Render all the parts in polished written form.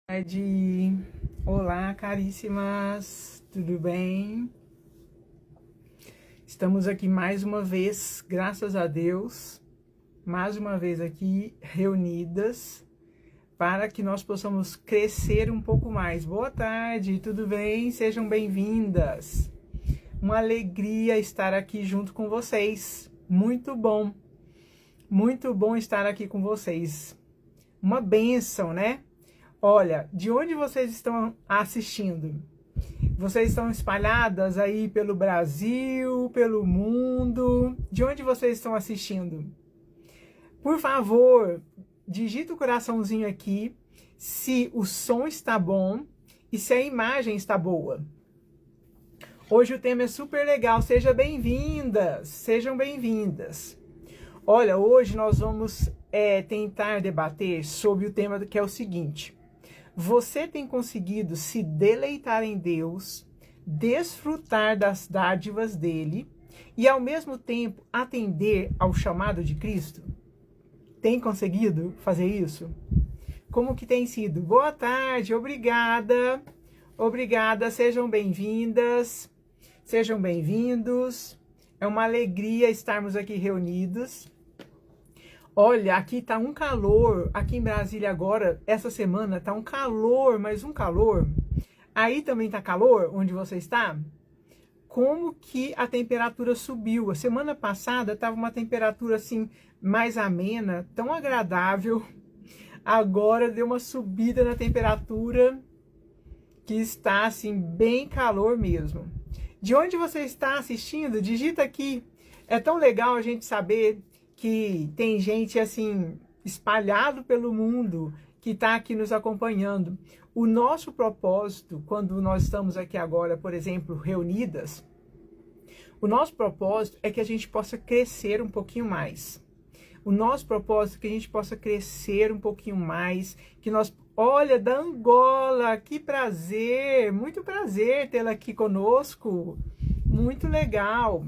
Tarde. Olá, caríssimas, tudo bem? Estamos aqui mais uma vez, graças a Deus, mais uma vez aqui reunidas para que nós possamos crescer um pouco mais. Boa tarde, tudo bem? Sejam bem-vindas. Uma alegria estar aqui junto com vocês. Muito bom estar aqui com vocês. Uma bênção, né? Olha, de onde vocês estão assistindo? Vocês estão espalhadas aí pelo Brasil, pelo mundo? De onde vocês estão assistindo? Por favor, digita o coraçãozinho aqui se o som está bom e se a imagem está boa. Hoje o tema é super legal, sejam bem-vindas. Olha, hoje nós vamos tentar debater sobre o tema que é o seguinte: você tem conseguido se deleitar em Deus, desfrutar das dádivas dele e ao mesmo tempo atender ao chamado de Cristo? Tem conseguido fazer isso? Como que tem sido? Boa tarde, obrigada, sejam bem-vindas, sejam bem-vindos. É uma alegria estarmos aqui reunidos. Olha, aqui tá um calor, aqui em Brasília agora, essa semana tá um calor, mas um calor. Aí também tá calor, onde você está? Como que a temperatura subiu? A semana passada tava uma temperatura assim, mais amena, tão agradável. Agora deu uma subida na temperatura, que está assim, bem calor mesmo. De onde você está assistindo? Digita aqui. É tão legal a gente saber que tem gente assim espalhado pelo mundo que está aqui nos acompanhando. O nosso propósito, quando nós estamos aqui agora, por exemplo, reunidas, o nosso propósito é que a gente possa crescer um pouquinho mais. O nosso propósito é que a gente possa crescer um pouquinho mais, que nós, olha, da Angola, que prazer, muito prazer tê-la aqui conosco, muito legal.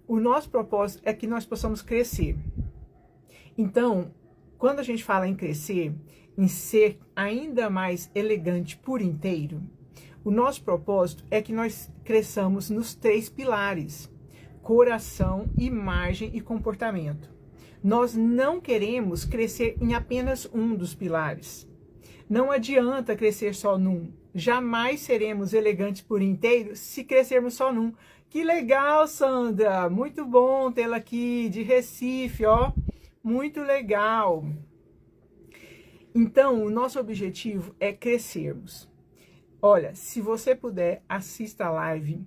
O nosso propósito é que nós possamos crescer. Então, quando a gente fala em crescer, em ser ainda mais elegante por inteiro, o nosso propósito é que nós cresçamos nos 3 pilares: coração, imagem e comportamento. Nós não queremos crescer em apenas um dos pilares. Não adianta crescer só num. Jamais seremos elegantes por inteiro se crescermos só num. Que legal, Sandra! Muito bom tê-la aqui de Recife, ó. Muito legal. Então, o nosso objetivo é crescermos. Olha, se você puder, assista a live.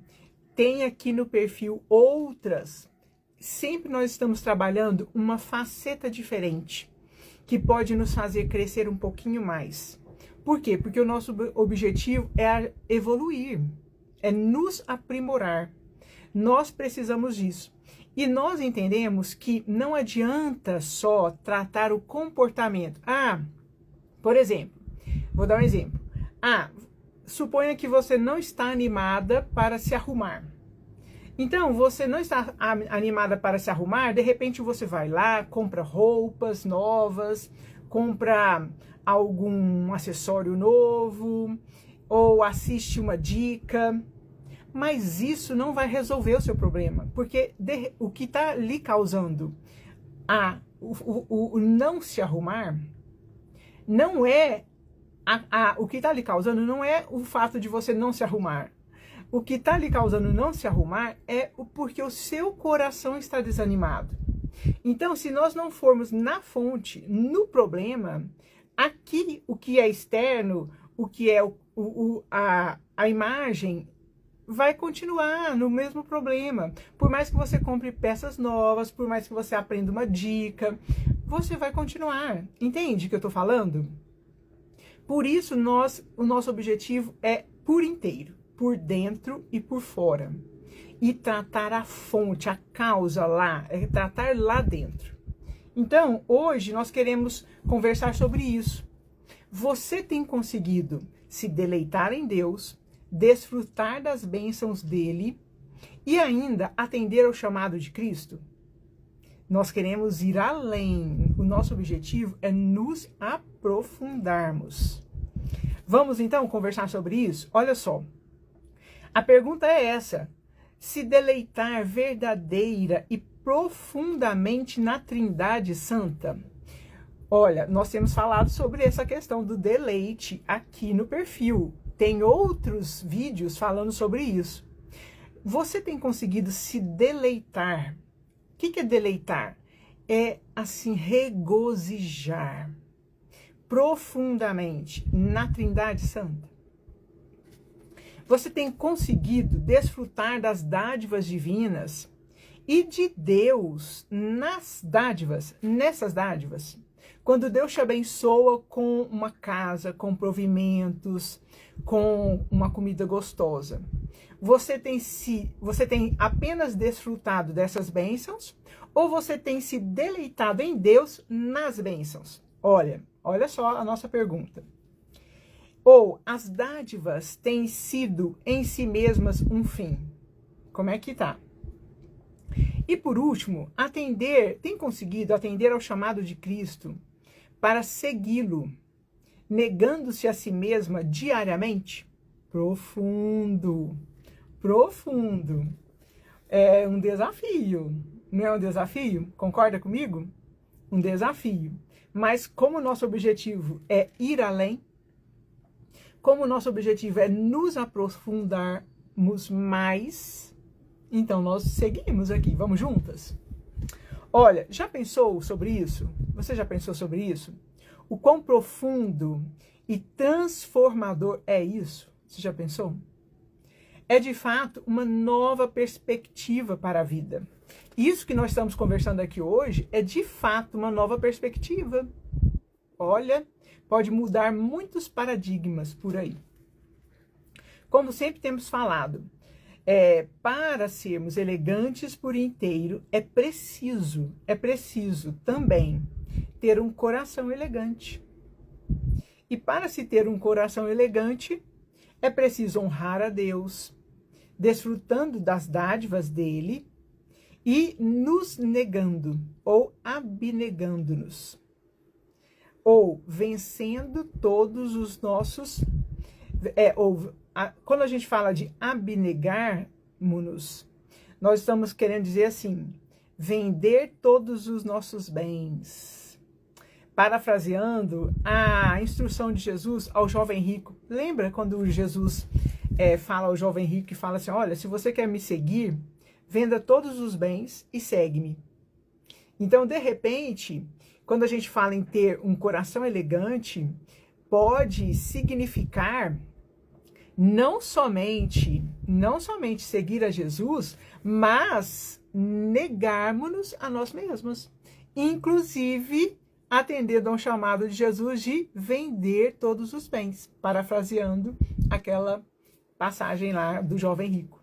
Tem aqui no perfil outras. Sempre nós estamos trabalhando uma faceta diferente, que pode nos fazer crescer um pouquinho mais. Por quê? Porque o nosso objetivo é evoluir, é nos aprimorar. Nós precisamos disso. E nós entendemos que não adianta só tratar o comportamento. Por exemplo, vou dar um exemplo. Suponha que você não está animada para se arrumar. Então, você não está animada para se arrumar, de repente você vai lá, compra roupas novas, compra algum acessório novo, ou assiste uma dica. Mas isso não vai resolver o seu problema, porque o que está lhe causando o não se arrumar não é o que está lhe causando não é o fato de você não se arrumar. O que está lhe causando não se arrumar é porque o seu coração está desanimado. Então, se nós não formos na fonte, no problema, aqui o que é externo, o que é a imagem, vai continuar no mesmo problema. Por mais que você compre peças novas, por mais que você aprenda uma dica, você vai continuar. Entende o que eu estou falando? Por isso, o nosso objetivo é por inteiro, por dentro e por fora. E tratar a fonte, a causa lá, é tratar lá dentro. Então, hoje nós queremos conversar sobre isso. Você tem conseguido se deleitar em Deus, desfrutar das bênçãos dele e ainda atender ao chamado de Cristo? Nós queremos ir além. O nosso objetivo é nos aprofundarmos. Vamos então conversar sobre isso? Olha só. A pergunta é essa: se deleitar verdadeira e profundamente na Trindade Santa? Olha, nós temos falado sobre essa questão do deleite aqui no perfil. Tem outros vídeos falando sobre isso. Você tem conseguido se deleitar? O que é deleitar? É assim, regozijar profundamente na Trindade Santa? Você tem conseguido desfrutar das dádivas divinas e de Deus nessas dádivas? Quando Deus te abençoa com uma casa, com provimentos, com uma comida gostosa, você tem apenas desfrutado dessas bênçãos ou você tem se deleitado em Deus nas bênçãos? Olha só a nossa pergunta. Ou as dádivas têm sido em si mesmas um fim? Como é que tá? E por último, tem conseguido atender ao chamado de Cristo para segui-lo, negando-se a si mesma diariamente? Profundo. É um desafio. Não é um desafio? Concorda comigo? Um desafio. Mas como o nosso objetivo é ir além, como o nosso objetivo é nos aprofundarmos mais, então nós seguimos aqui. Vamos juntas? Olha, já pensou sobre isso? Você já pensou sobre isso? O quão profundo e transformador é isso? Você já pensou? É de fato uma nova perspectiva para a vida. Isso que nós estamos conversando aqui hoje é de fato uma nova perspectiva. Olha, pode mudar muitos paradigmas por aí. Como sempre temos falado, para sermos elegantes por inteiro, é preciso também ter um coração elegante. E para se ter um coração elegante, é preciso honrar a Deus, desfrutando das dádivas dele e nos negando ou abnegando-nos, ou vencendo todos os nossos... quando a gente fala de abnegar-nos, nós estamos querendo dizer assim, vender todos os nossos bens. Parafraseando a instrução de Jesus ao jovem rico. Lembra quando Jesus fala ao jovem rico e fala assim, olha, se você quer me seguir, venda todos os bens e segue-me. Então, de repente, quando a gente fala em ter um coração elegante, pode significar não somente seguir a Jesus, mas negarmos-nos a nós mesmos. Inclusive, atendendo a um chamado de Jesus de vender todos os bens, parafraseando aquela passagem lá do jovem rico.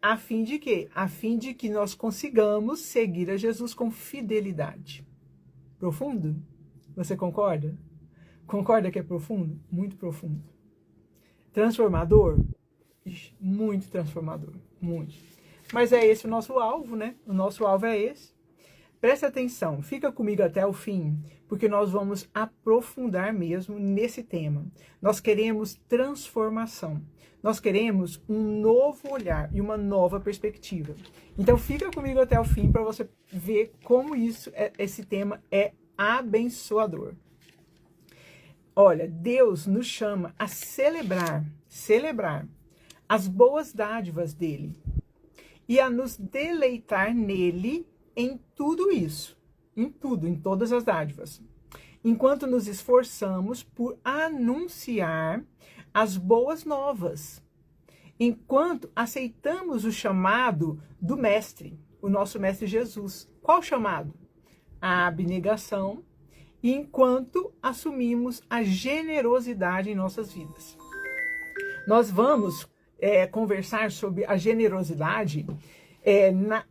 A fim de quê? A fim de que nós consigamos seguir a Jesus com fidelidade. Profundo? Você concorda? Concorda que é profundo? Muito profundo. Transformador? Muito transformador, muito. Mas é esse o nosso alvo, né? O nosso alvo é esse. Presta atenção, fica comigo até o fim, porque nós vamos aprofundar mesmo nesse tema. Nós queremos transformação. Nós queremos um novo olhar e uma nova perspectiva. Então fica comigo até o fim para você ver como esse tema é abençoador. Olha, Deus nos chama a celebrar as boas dádivas dele e a nos deleitar nele em tudo isso, em todas as dádivas, enquanto nos esforçamos por anunciar as boas novas, enquanto aceitamos o chamado do Mestre, o nosso Mestre Jesus. Qual chamado? A abnegação, enquanto assumimos a generosidade em nossas vidas. Nós vamos conversar sobre a generosidade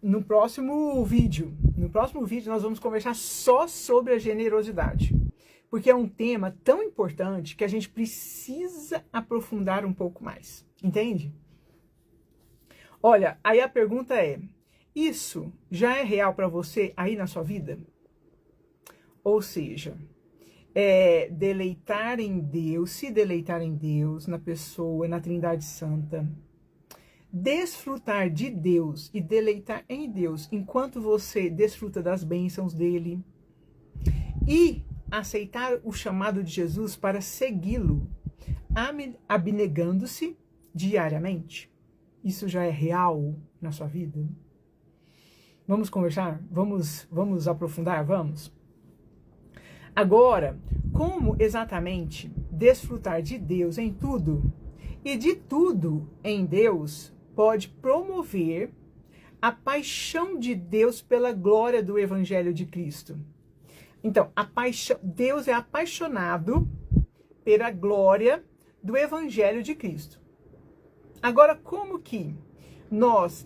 no próximo vídeo. No próximo vídeo nós vamos conversar só sobre a generosidade, porque é um tema tão importante que a gente precisa aprofundar um pouco mais, entende? Olha, aí a pergunta é, isso já é real para você aí na sua vida? Ou seja, deleitar em Deus, se deleitar em Deus, na pessoa, na Trindade Santa. Desfrutar de Deus e deleitar em Deus enquanto você desfruta das bênçãos dele. E aceitar o chamado de Jesus para segui-lo, abnegando-se diariamente. Isso já é real na sua vida? Vamos conversar? Vamos aprofundar? Vamos? Agora, como exatamente desfrutar de Deus em tudo e de tudo em Deus pode promover a paixão de Deus pela glória do Evangelho de Cristo? Então, Deus é apaixonado pela glória do Evangelho de Cristo. Agora, como que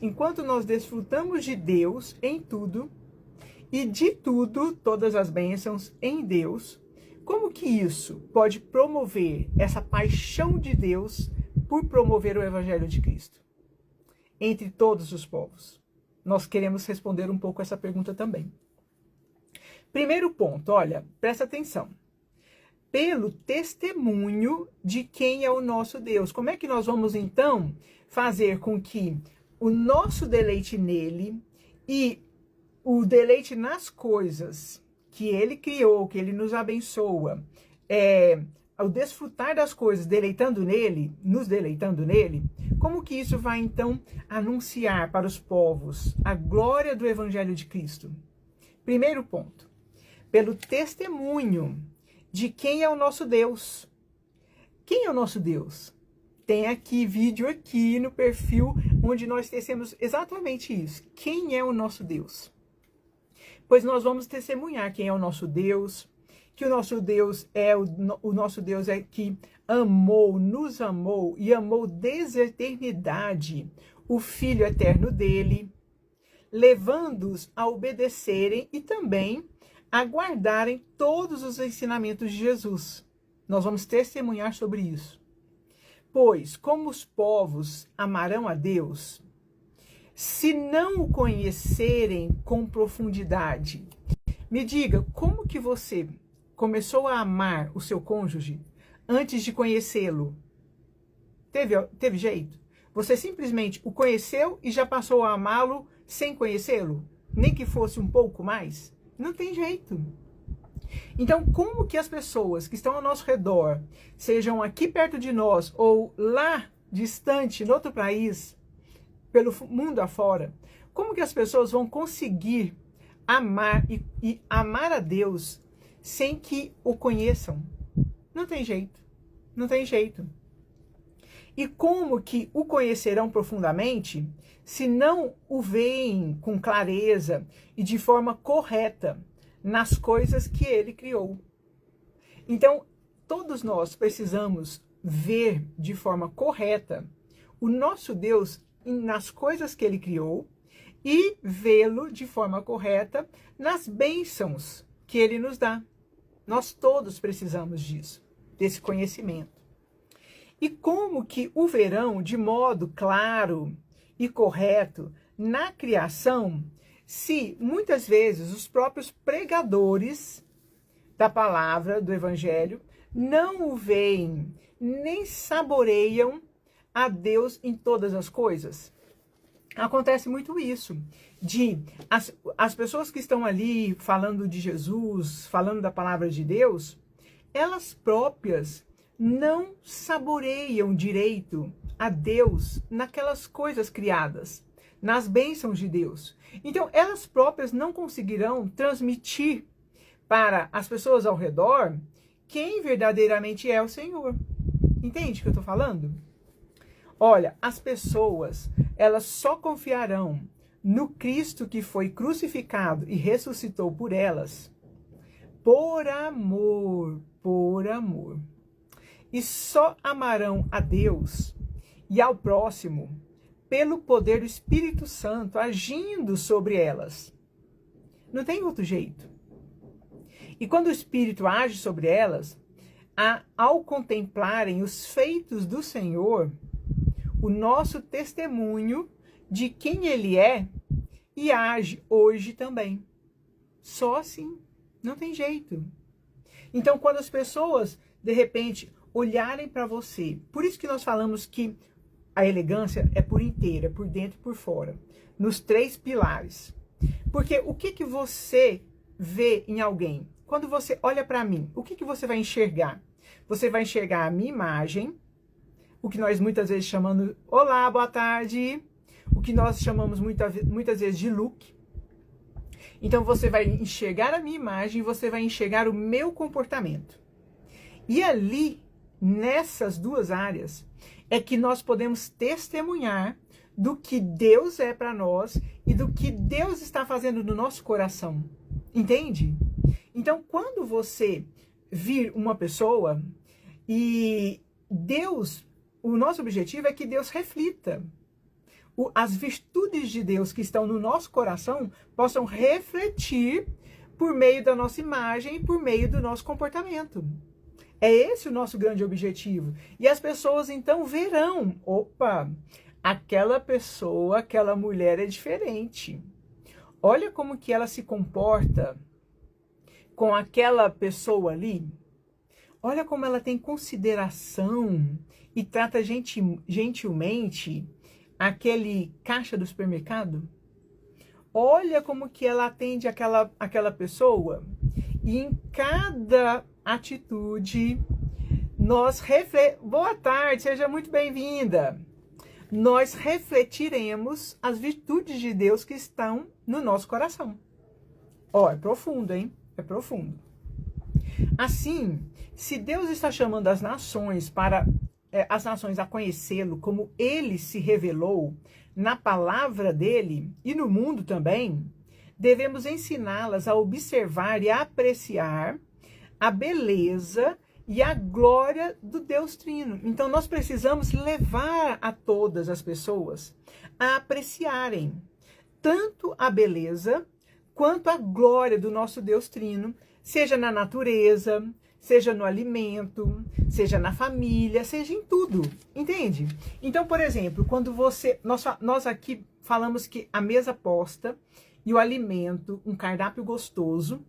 enquanto nós desfrutamos de Deus em tudo, e de tudo, todas as bênçãos em Deus, como que isso pode promover essa paixão de Deus por promover o Evangelho de Cristo entre todos os povos? Nós queremos responder um pouco essa pergunta também. Primeiro ponto, olha, presta atenção. Pelo testemunho de quem é o nosso Deus. Como é que nós vamos, então, fazer com que o nosso deleite nele e o deleite nas coisas que ele criou, que ele nos abençoa, ao desfrutar das coisas, nos deleitando nele, como que isso vai, então, anunciar para os povos a glória do Evangelho de Cristo? Primeiro ponto, pelo testemunho de quem é o nosso Deus. Quem é o nosso Deus? Tem aqui vídeo aqui no perfil onde nós tecemos exatamente isso. Quem é o nosso Deus? Pois nós vamos testemunhar quem é o nosso Deus, que o nosso Deus é que nos amou e amou desde a eternidade o Filho eterno dele, levando-os a obedecerem e também a guardarem todos os ensinamentos de Jesus. Nós vamos testemunhar sobre isso. Pois, como os povos amarão a Deus, se não o conhecerem com profundidade? Me diga, como que você começou a amar o seu cônjuge antes de conhecê-lo? Teve jeito? Você simplesmente o conheceu e já passou a amá-lo sem conhecê-lo? Nem que fosse um pouco mais? Não tem jeito. Então, como que as pessoas que estão ao nosso redor, sejam aqui perto de nós ou lá distante, no outro país, pelo mundo afora, como que as pessoas vão conseguir amar e amar a Deus sem que o conheçam? Não tem jeito. Não tem jeito. E como que o conhecerão profundamente se não o veem com clareza e de forma correta nas coisas que ele criou? Então, todos nós precisamos ver de forma correta o nosso Deus nas coisas que ele criou e vê-lo de forma correta nas bênçãos que ele nos dá. Nós todos precisamos disso, desse conhecimento. E como que o verão de modo claro e correto na criação, se muitas vezes os próprios pregadores da palavra, do Evangelho, não o veem, nem saboreiam a Deus em todas as coisas? Acontece muito isso, as pessoas que estão ali falando de Jesus, falando da palavra de Deus, elas próprias não saboreiam direito a Deus naquelas coisas criadas, nas bênçãos de Deus. Então, elas próprias não conseguirão transmitir para as pessoas ao redor quem verdadeiramente é o Senhor. Entende o que eu estou falando? Olha, as pessoas, elas só confiarão no Cristo que foi crucificado e ressuscitou por elas, por amor, por amor. E só amarão a Deus e ao próximo pelo poder do Espírito Santo agindo sobre elas. Não tem outro jeito. E quando o Espírito age sobre elas, ao contemplarem os feitos do Senhor, o nosso testemunho de quem Ele é e age hoje também. Só assim, não tem jeito. Então, quando as pessoas, de repente, olharem para você, por isso que nós falamos que a elegância é por inteira, por dentro e por fora, nos 3 pilares. Porque o que você vê em alguém? Quando você olha para mim, o que você vai enxergar? Você vai enxergar a minha imagem, o que nós muitas vezes chamamos, olá, boa tarde, o que nós chamamos muitas vezes de look. Então você vai enxergar a minha imagem, você vai enxergar o meu comportamento. E ali, nessas 2 áreas, é que nós podemos testemunhar do que Deus é para nós e do que Deus está fazendo no nosso coração. Entende? Então, quando você vir uma pessoa e Deus, o nosso objetivo é que Deus reflita. As virtudes de Deus que estão no nosso coração possam refletir por meio da nossa imagem e por meio do nosso comportamento. É esse o nosso grande objetivo. E as pessoas então verão, opa, aquela pessoa, aquela mulher é diferente. Olha como que ela se comporta com aquela pessoa ali. Olha como ela tem consideração e trata gentilmente aquele caixa do supermercado. Olha como que ela atende aquela pessoa. E em cada atitude, boa tarde, seja muito bem-vinda. Nós refletiremos as virtudes de Deus que estão no nosso coração. Ó, é profundo, hein? É profundo. Assim, se Deus está chamando as nações a conhecê-lo como ele se revelou na palavra dele e no mundo também, devemos ensiná-las a observar e a apreciar a beleza e a glória do Deus Trino. Então nós precisamos levar a todas as pessoas a apreciarem tanto a beleza quanto a glória do nosso Deus Trino, seja na natureza, seja no alimento, seja na família, seja em tudo, entende? Então, por exemplo, quando nós aqui falamos que a mesa posta e o alimento, um cardápio gostoso,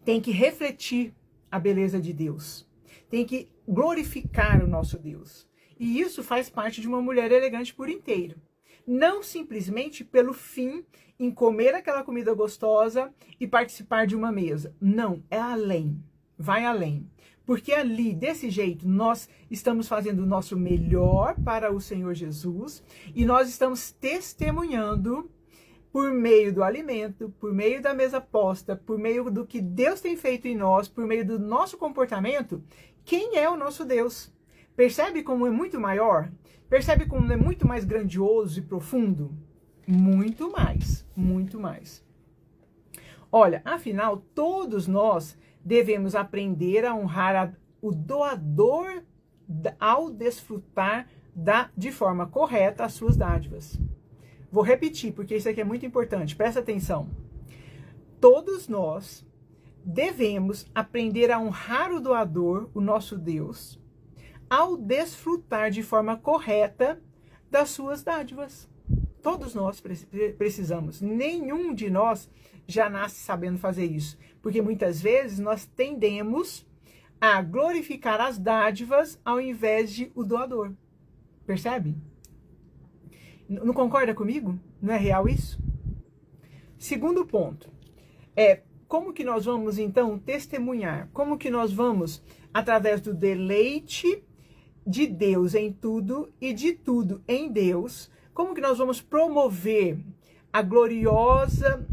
tem que refletir a beleza de Deus, tem que glorificar o nosso Deus. E isso faz parte de uma mulher elegante por inteiro. Não simplesmente pelo fim em comer aquela comida gostosa e participar de uma mesa. Não, é além, vai além. Porque ali, desse jeito, nós estamos fazendo o nosso melhor para o Senhor Jesus e nós estamos testemunhando por meio do alimento, por meio da mesa posta, por meio do que Deus tem feito em nós, por meio do nosso comportamento, quem é o nosso Deus. Percebe como é muito maior? Percebe como é muito mais grandioso e profundo? Muito mais, muito mais. Olha, afinal, todos nós devemos aprender a honrar o doador ao desfrutar de forma correta as suas dádivas. Vou repetir, porque isso aqui é muito importante. Presta atenção. Todos nós devemos aprender a honrar o doador, o nosso Deus, ao desfrutar de forma correta das suas dádivas. Todos nós precisamos. Nenhum de nós já nasce sabendo fazer isso. Porque muitas vezes nós tendemos a glorificar as dádivas ao invés de o doador. Percebe? Não concorda comigo? Não é real isso? Segundo ponto, como que nós vamos então testemunhar? Como que nós vamos, através do deleite de Deus em tudo e de tudo em Deus, como que nós vamos promover a gloriosa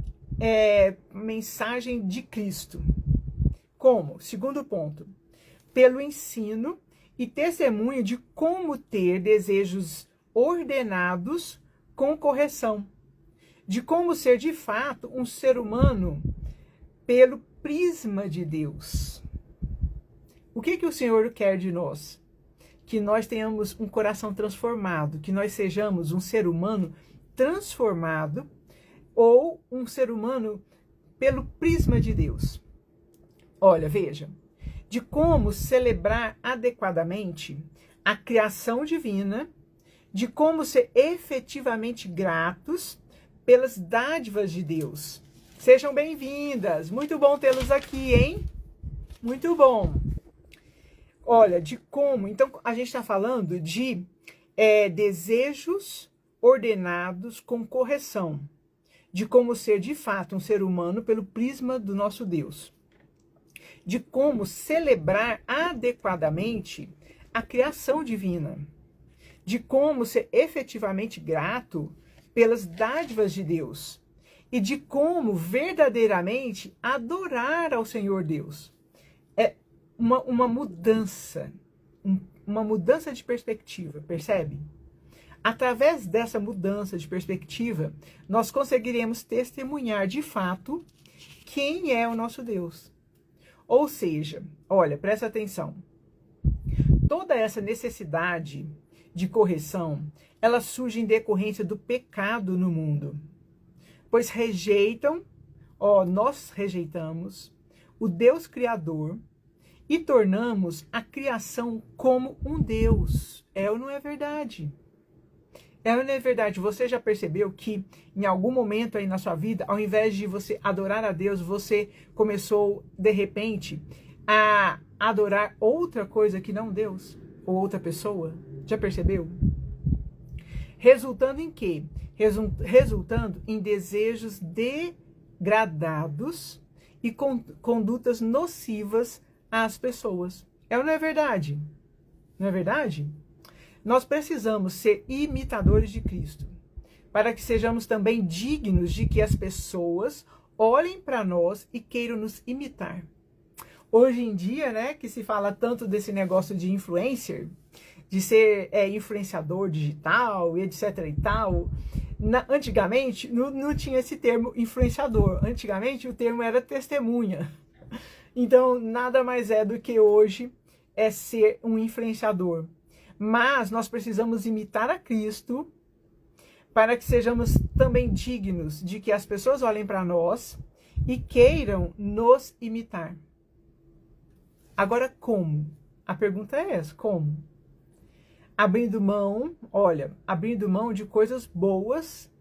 mensagem de Cristo? Como? Segundo ponto, pelo ensino e testemunho de como ter desejos ordenados com correção, de como ser de fato um ser humano pelo prisma de Deus. O que o Senhor quer de nós? Que nós tenhamos um coração transformado, que nós sejamos um ser humano transformado ou um ser humano pelo prisma de Deus. Olha, veja, de como celebrar adequadamente a criação divina, de como ser efetivamente gratos pelas dádivas de Deus. Sejam bem-vindas, muito bom tê-los aqui, hein? Muito bom. Olha, de como. Então, a gente está falando de desejos ordenados com correção. De como ser, de fato, um ser humano pelo prisma do nosso Deus. De como celebrar adequadamente a criação divina. De como ser efetivamente grato pelas dádivas de Deus. E de como verdadeiramente adorar ao Senhor Deus. É uma mudança de perspectiva, percebe? Através dessa mudança de perspectiva, nós conseguiremos testemunhar de fato quem é o nosso Deus. Ou seja, olha, presta atenção. Toda essa necessidade de correção, ela surge em decorrência do pecado no mundo. Pois nós rejeitamos o Deus Criador e tornamos a criação como um Deus. É ou não é verdade? É ou não é verdade? Você já percebeu que em algum momento aí na sua vida, ao invés de você adorar a Deus, você começou, de repente, a adorar outra coisa que não Deus? Ou outra pessoa? Já percebeu? Resultando em quê? Resultando em desejos degradados e condutas nocivas às pessoas. É ou não é verdade? Não é verdade? Nós precisamos ser imitadores de Cristo, para que sejamos também dignos de que as pessoas olhem para nós e queiram nos imitar. Hoje em dia, né, que se fala tanto desse negócio de influencer, de ser influenciador digital e etc e tal, antigamente não tinha esse termo influenciador, antigamente o termo era testemunha. Então, nada mais é do que hoje é ser um influenciador. Mas nós precisamos imitar a Cristo para que sejamos também dignos de que as pessoas olhem para nós e queiram nos imitar. Agora, como? A pergunta é essa, como? Abrindo mão de coisas boas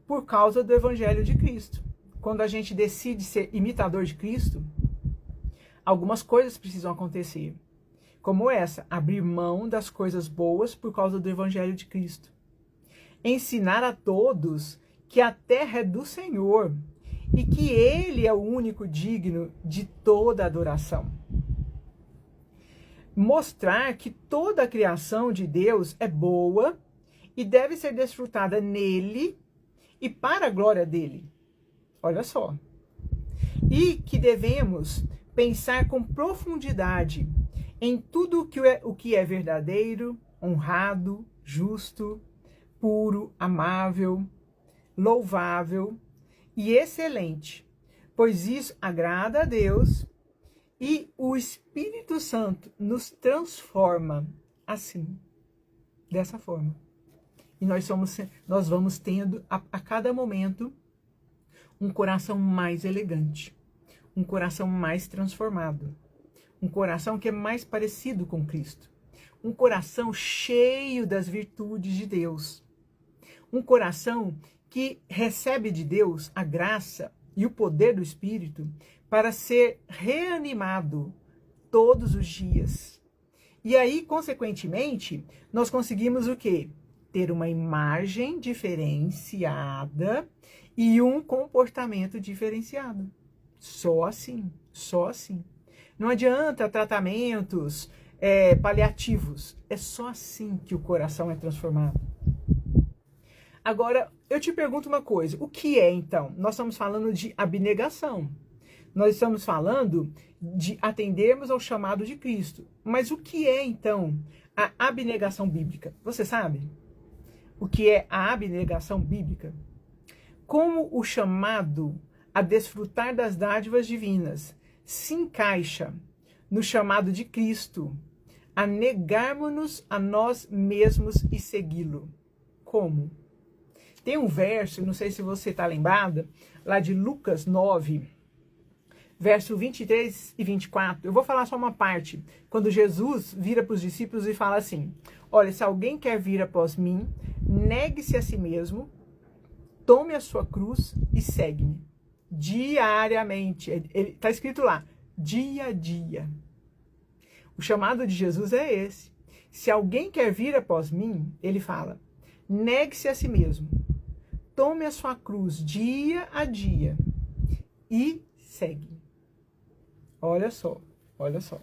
por causa do Evangelho de Cristo. Quando a gente decide ser imitador de Cristo, algumas coisas precisam acontecer. Como essa, abrir mão das coisas boas por causa do Evangelho de Cristo. Ensinar a todos que a terra é do Senhor e que Ele é o único digno de toda adoração. Mostrar que toda a criação de Deus é boa e deve ser desfrutada nele e para a glória dele. Olha só. E que devemos pensar com profundidade em tudo o que é verdadeiro, honrado, justo, puro, amável, louvável e excelente, pois isso agrada a Deus e o Espírito Santo nos transforma assim, dessa forma. E nós vamos tendo a cada momento um coração mais elegante, um coração mais transformado. Um coração que é mais parecido com Cristo. Um coração cheio das virtudes de Deus. Um coração que recebe de Deus a graça e o poder do Espírito para ser reanimado todos os dias. E aí, consequentemente, nós conseguimos o quê? Ter uma imagem diferenciada e um comportamento diferenciado. Só assim, só assim. Não adianta tratamentos paliativos. É só assim que o coração é transformado. Agora, eu te pergunto uma coisa. O que é, então? Nós estamos falando de abnegação. Nós estamos falando de atendermos ao chamado de Cristo. Mas o que é, então, a abnegação bíblica? Você sabe? O que é a abnegação bíblica? Como o chamado a desfrutar das dádivas divinas se encaixa no chamado de Cristo a negarmos-nos a nós mesmos e segui-lo. Como? Tem um verso, não sei se você está lembrada, lá de Lucas 9, verso 23 e 24. Eu vou falar só uma parte. Quando Jesus vira para os discípulos e fala assim: olha, se alguém quer vir após mim, negue-se a si mesmo, tome a sua cruz e segue-me. Diariamente. Está escrito lá, dia a dia. O chamado de Jesus é esse. Se alguém quer vir após mim, ele fala, negue-se a si mesmo, tome a sua cruz dia a dia e segue. Olha só, olha só.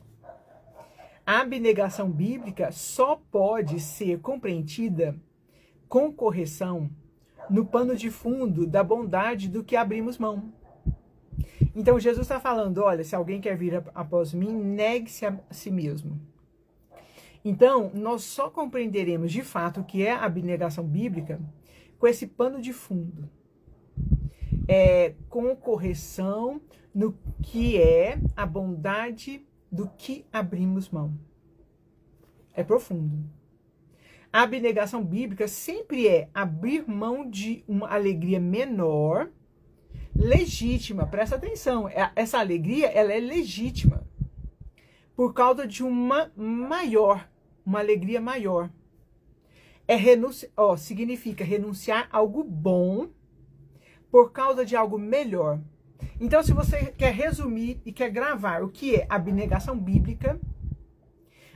A abnegação bíblica só pode ser compreendida com correção no pano de fundo da bondade do que abrimos mão. Então Jesus está falando, olha, se alguém quer vir após mim, negue-se a si mesmo. Então, nós só compreenderemos de fato o que é a abnegação bíblica com esse pano de fundo. Com correção no que é a bondade do que abrimos mão. É profundo. A abnegação bíblica sempre é abrir mão de uma alegria menor, legítima, presta atenção, essa alegria ela é legítima, por causa de uma alegria maior. Significa renunciar a algo bom por causa de algo melhor. Então, se você quer resumir e quer gravar o que é abnegação bíblica,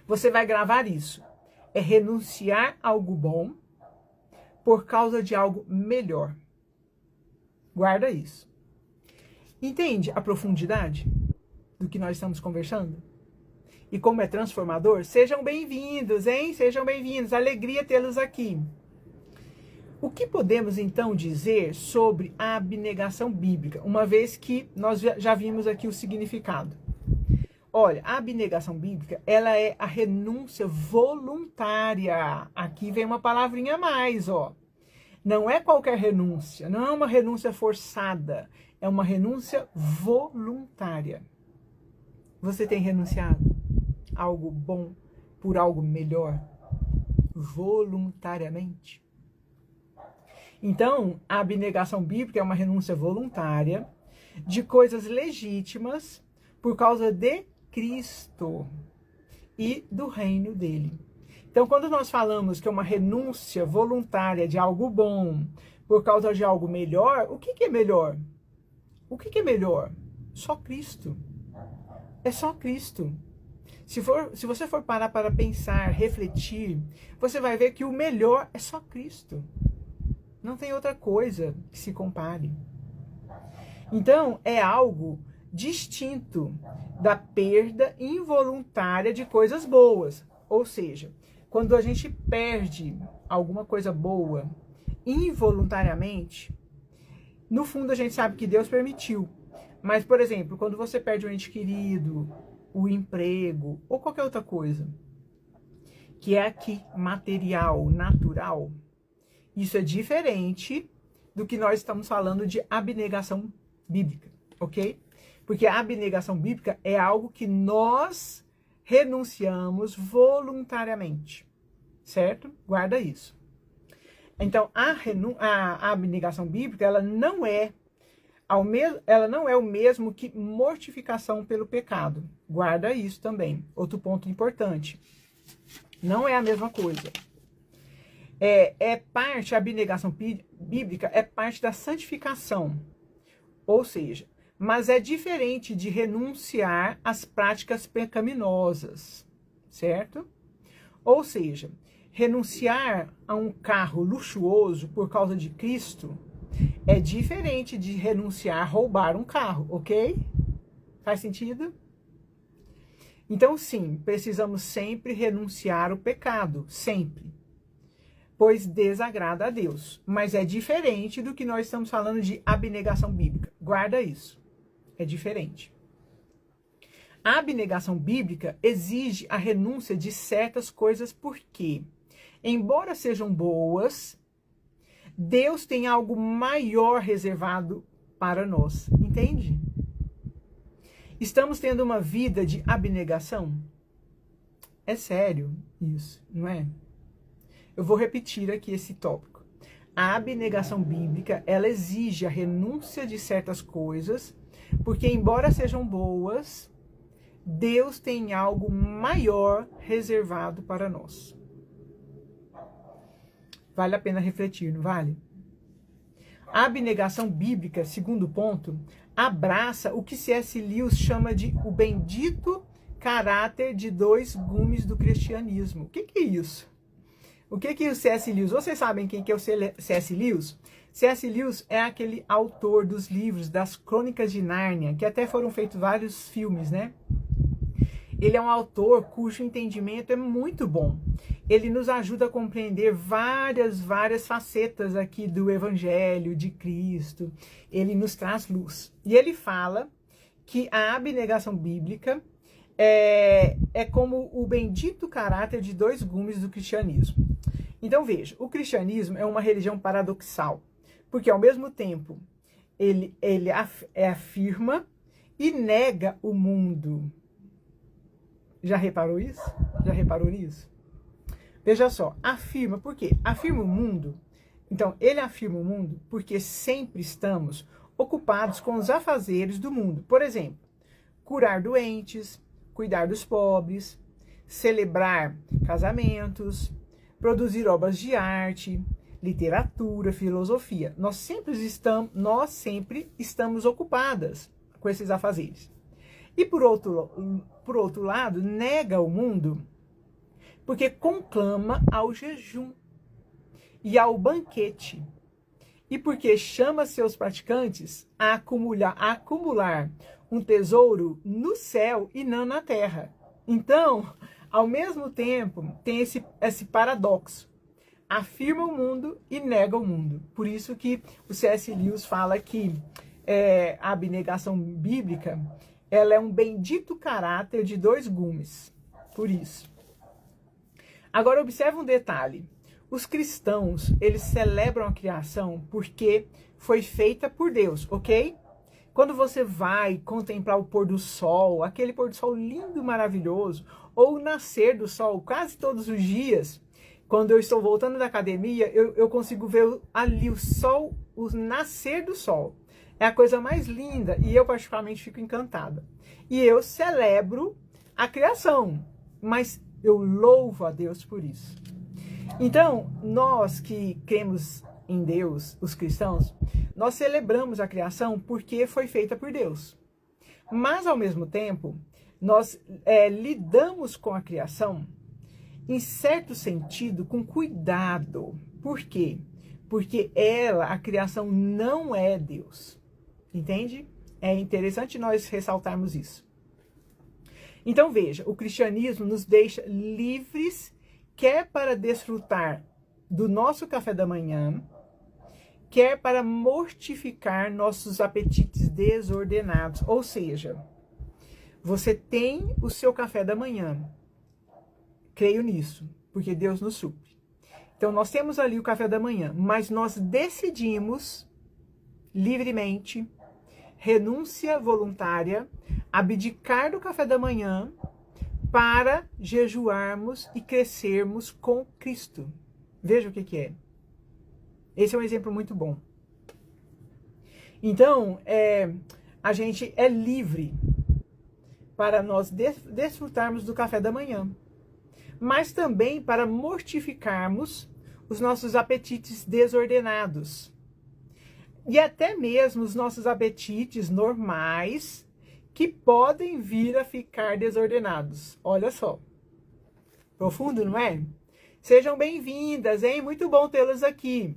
você vai gravar isso. É renunciar a algo bom por causa de algo melhor. Guarda isso. Entende a profundidade do que nós estamos conversando? E como é transformador? Sejam bem-vindos, hein? Sejam bem-vindos. Alegria tê-los aqui. O que podemos então dizer sobre a abnegação bíblica, uma vez que nós já vimos aqui o significado? Olha, a abnegação bíblica, ela é a renúncia voluntária. Aqui vem uma palavrinha a mais, ó. Não é qualquer renúncia, não é uma renúncia forçada, é uma renúncia voluntária. Você tem renunciado a algo bom por algo melhor voluntariamente? Então, a abnegação bíblica é uma renúncia voluntária de coisas legítimas por causa de Cristo e do reino dele. Então, quando nós falamos que é uma renúncia voluntária de algo bom por causa de algo melhor, o que é melhor? O que é melhor? Só Cristo. É só Cristo. Se você for parar para pensar, refletir, você vai ver que o melhor é só Cristo. Não tem outra coisa que se compare. Então, é algo distinto da perda involuntária de coisas boas. Ou seja, quando a gente perde alguma coisa boa involuntariamente, no fundo a gente sabe que Deus permitiu. Mas, por exemplo, quando você perde um ente querido, o emprego ou qualquer outra coisa, que é aqui material, natural, isso é diferente do que nós estamos falando de abnegação bíblica, ok? Porque a abnegação bíblica é algo que nós renunciamos voluntariamente, certo? Guarda isso. Então, a abnegação bíblica, ela não é o mesmo que mortificação pelo pecado. Guarda isso também. Outro ponto importante. Não é a mesma coisa. A abnegação bíblica é parte da santificação. Ou seja, mas é diferente de renunciar às práticas pecaminosas, certo? Ou seja, renunciar a um carro luxuoso por causa de Cristo é diferente de renunciar a roubar um carro, ok? Faz sentido? Então, sim, precisamos sempre renunciar ao pecado, sempre, pois desagrada a Deus. Mas é diferente do que nós estamos falando de abnegação bíblica. Guarda isso. É diferente. A abnegação bíblica exige a renúncia de certas coisas porque, embora sejam boas, Deus tem algo maior reservado para nós. Entende? Estamos tendo uma vida de abnegação? É sério isso, não é? Eu vou repetir aqui esse tópico. A abnegação bíblica, ela exige a renúncia de certas coisas, porque embora sejam boas, Deus tem algo maior reservado para nós. Vale a pena refletir, não vale? A abnegação bíblica, segundo ponto, abraça o que C.S. Lewis chama de o bendito caráter de dois gumes do cristianismo. O que é isso? O que é o C.S. Lewis? Vocês sabem quem que é o C.S. Lewis? C.S. Lewis é aquele autor dos livros das Crônicas de Nárnia, que até foram feitos vários filmes, né? Ele é um autor cujo entendimento é muito bom. Ele nos ajuda a compreender várias facetas aqui do Evangelho de Cristo. Ele nos traz luz. E ele fala que a abnegação bíblica é como o bendito caráter de dois gumes do cristianismo. Então veja, o cristianismo é uma religião paradoxal, porque ao mesmo tempo ele afirma e nega o mundo. Já reparou isso? Já reparou nisso? Veja só, afirma, por quê? Afirma o mundo. Então, ele afirma o mundo porque sempre estamos ocupados com os afazeres do mundo. Por exemplo, curar doentes, cuidar dos pobres, celebrar casamentos, produzir obras de arte, literatura, filosofia. Nós sempre estamos ocupadas com esses afazeres. E por outro lado, nega o mundo porque conclama ao jejum e ao banquete. E porque chama seus praticantes a acumular um tesouro no céu e não na terra. Então, ao mesmo tempo, tem esse paradoxo. Afirma o mundo e nega o mundo. Por isso que o C.S. Lewis fala que a abnegação bíblica ela é um bendito caráter de dois gumes. Por isso. Agora, observe um detalhe. Os cristãos, eles celebram a criação porque foi feita por Deus, ok? Quando você vai contemplar o pôr do sol, aquele pôr do sol lindo, maravilhoso, ou o nascer do sol, quase todos os dias, quando eu estou voltando da academia, eu consigo ver ali o sol, o nascer do sol. É a coisa mais linda e eu particularmente fico encantada. E eu celebro a criação, mas eu louvo a Deus por isso. Então, nós que cremos em Deus, os cristãos, nós celebramos a criação porque foi feita por Deus. Mas, ao mesmo tempo, nós lidamos com a criação, em certo sentido, com cuidado. Por quê? Porque a criação não é Deus. Entende? É interessante nós ressaltarmos isso. Então veja, o cristianismo nos deixa livres, quer para desfrutar do nosso café da manhã, quer para mortificar nossos apetites desordenados. Ou seja, você tem o seu café da manhã. Creio nisso, porque Deus nos supre. Então nós temos ali o café da manhã, mas nós decidimos livremente, renúncia voluntária, abdicar do café da manhã para jejuarmos e crescermos com Cristo. Veja o que é. Esse é um exemplo muito bom. Então, a gente é livre para nós desfrutarmos do café da manhã, mas também para mortificarmos os nossos apetites desordenados. E até mesmo os nossos apetites normais, que podem vir a ficar desordenados. Olha só. Profundo, não é? Sejam bem-vindas, hein? Muito bom tê-las aqui.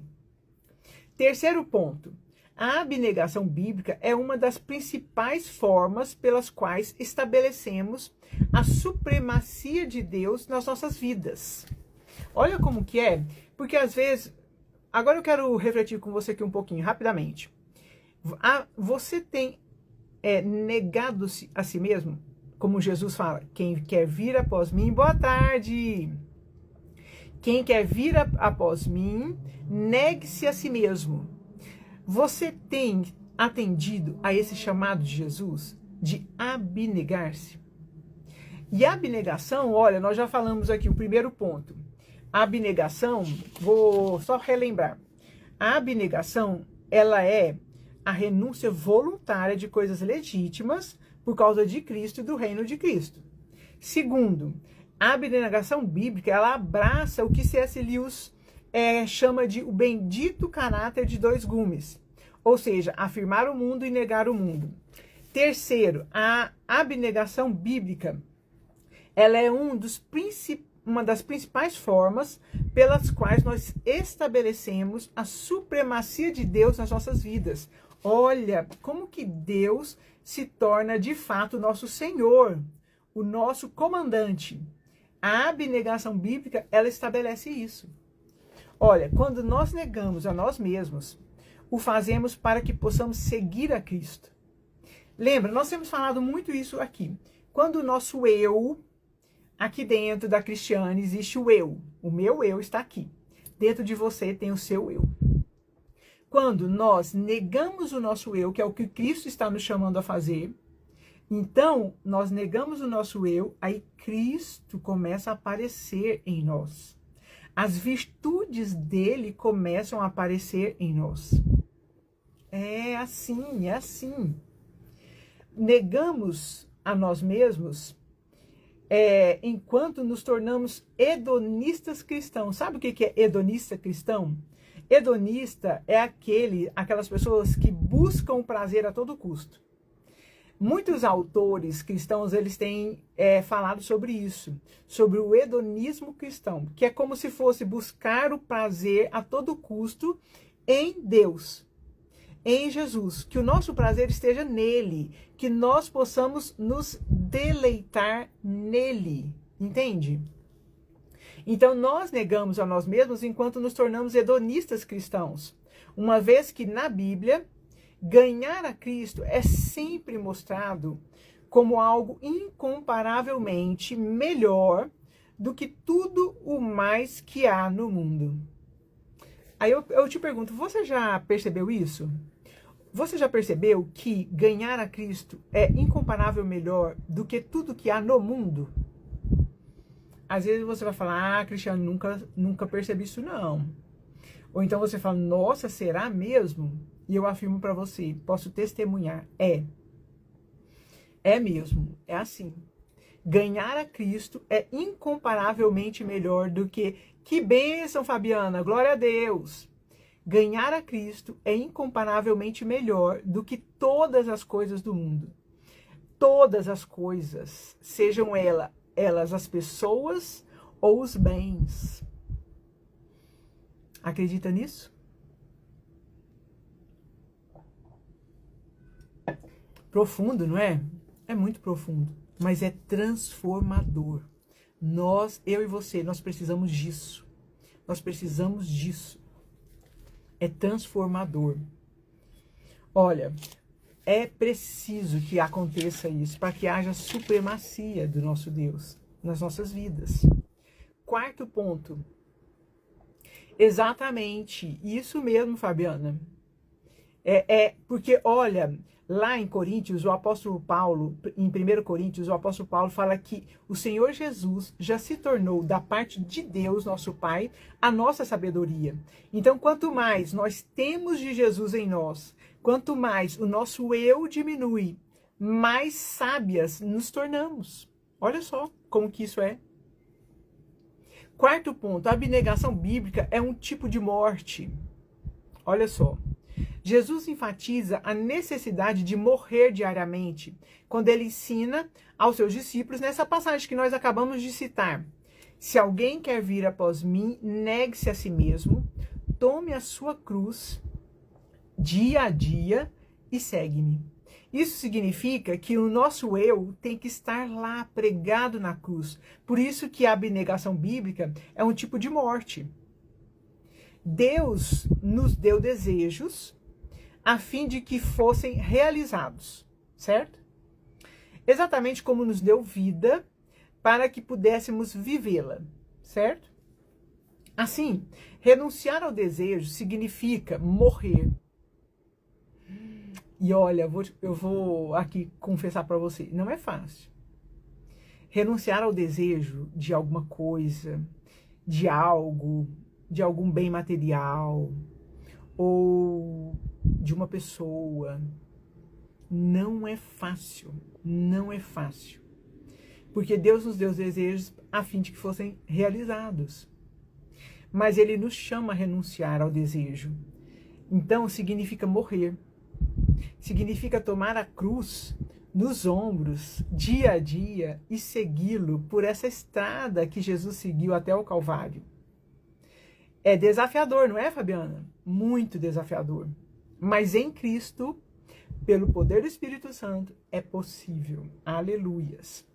Terceiro ponto. A abnegação bíblica é uma das principais formas pelas quais estabelecemos a supremacia de Deus nas nossas vidas. Olha como que é, porque às vezes... Agora eu quero refletir com você aqui um pouquinho, rapidamente. Você tem negado-se a si mesmo? Como Jesus fala, quem quer vir após mim, boa tarde. Quem quer vir após mim, negue-se a si mesmo. Você tem atendido a esse chamado de Jesus de abnegar-se? E a abnegação, olha, nós já falamos aqui o primeiro ponto. A abnegação, vou só relembrar. A abnegação, ela é a renúncia voluntária de coisas legítimas por causa de Cristo e do reino de Cristo. Segundo, a abnegação bíblica, ela abraça o que C.S. Lewis chama de o bendito caráter de dois gumes. Ou seja, afirmar o mundo e negar o mundo. Terceiro, a abnegação bíblica. Ela é uma das principais formas pelas quais nós estabelecemos a supremacia de Deus nas nossas vidas. Olha como que Deus se torna de fato o nosso Senhor, o nosso comandante. A abnegação bíblica, ela estabelece isso. Olha, quando nós negamos a nós mesmos, o fazemos para que possamos seguir a Cristo. Lembra, nós temos falado muito isso aqui. Quando o nosso eu, aqui dentro da Cristiane, existe o eu. O meu eu está aqui. Dentro de você tem o seu eu. Quando nós negamos o nosso eu, que é o que Cristo está nos chamando a fazer, então nós negamos o nosso eu, aí Cristo começa a aparecer em nós. As virtudes dele começam a aparecer em nós. É assim, é assim. Negamos a nós mesmos enquanto nos tornamos hedonistas cristãos. Sabe o que é hedonista cristão? Hedonista é aquelas pessoas que buscam o prazer a todo custo. Muitos autores cristãos, eles têm falado sobre isso, sobre o hedonismo cristão, que é como se fosse buscar o prazer a todo custo em Deus, em Jesus, que o nosso prazer esteja nele, que nós possamos nos deleitar nele, entende? Então nós negamos a nós mesmos enquanto nos tornamos hedonistas cristãos, uma vez que na Bíblia ganhar a Cristo é sempre mostrado como algo incomparavelmente melhor do que tudo o mais que há no mundo. Aí eu te pergunto, você já percebeu isso? Você já percebeu que ganhar a Cristo é incomparável melhor do que tudo que há no mundo? Às vezes você vai falar, Cristiano, nunca percebi isso não. Ou então você fala, nossa, será mesmo? E eu afirmo para você, posso testemunhar, é mesmo, é assim. Ganhar a Cristo é incomparavelmente melhor do que bênção, Fabiana, glória a Deus. Ganhar a Cristo é incomparavelmente melhor do que todas as coisas do mundo. Todas as coisas, sejam elas as pessoas ou os bens. Acredita nisso? Profundo, não é? É muito profundo, mas é transformador. Eu e você, nós precisamos disso. Nós precisamos disso. É transformador. Olha, é preciso que aconteça isso para que haja supremacia do nosso Deus nas nossas vidas. Quarto ponto. Exatamente, isso mesmo, Fabiana. Porque, olha, lá em Coríntios, o apóstolo Paulo, em 1 Coríntios, o apóstolo Paulo fala que o Senhor Jesus já se tornou, da parte de Deus, nosso Pai, a nossa sabedoria. Então, quanto mais nós temos de Jesus em nós, quanto mais o nosso eu diminui, mais sábias nos tornamos. Olha só como que isso é. Quarto ponto, a abnegação bíblica é um tipo de morte. Olha só. Jesus enfatiza a necessidade de morrer diariamente, quando ele ensina aos seus discípulos nessa passagem que nós acabamos de citar. Se alguém quer vir após mim, negue-se a si mesmo, tome a sua cruz dia a dia e segue-me. Isso significa que o nosso eu tem que estar lá pregado na cruz. Por isso que a abnegação bíblica é um tipo de morte. Deus nos deu desejos a fim de que fossem realizados, certo? Exatamente como nos deu vida para que pudéssemos vivê-la, certo? Assim, renunciar ao desejo significa morrer. E olha, eu vou aqui confessar para você, não é fácil. Renunciar ao desejo de alguma coisa, de algo, de algum bem material, ou de uma pessoa, não é fácil, não é fácil. Porque Deus nos deu desejos a fim de que fossem realizados. Mas Ele nos chama a renunciar ao desejo. Então, significa morrer. Significa tomar a cruz nos ombros, dia a dia, e segui-lo por essa estrada que Jesus seguiu até o Calvário. É desafiador, não é, Fabiana? Muito desafiador. Mas em Cristo, pelo poder do Espírito Santo, é possível. Aleluias.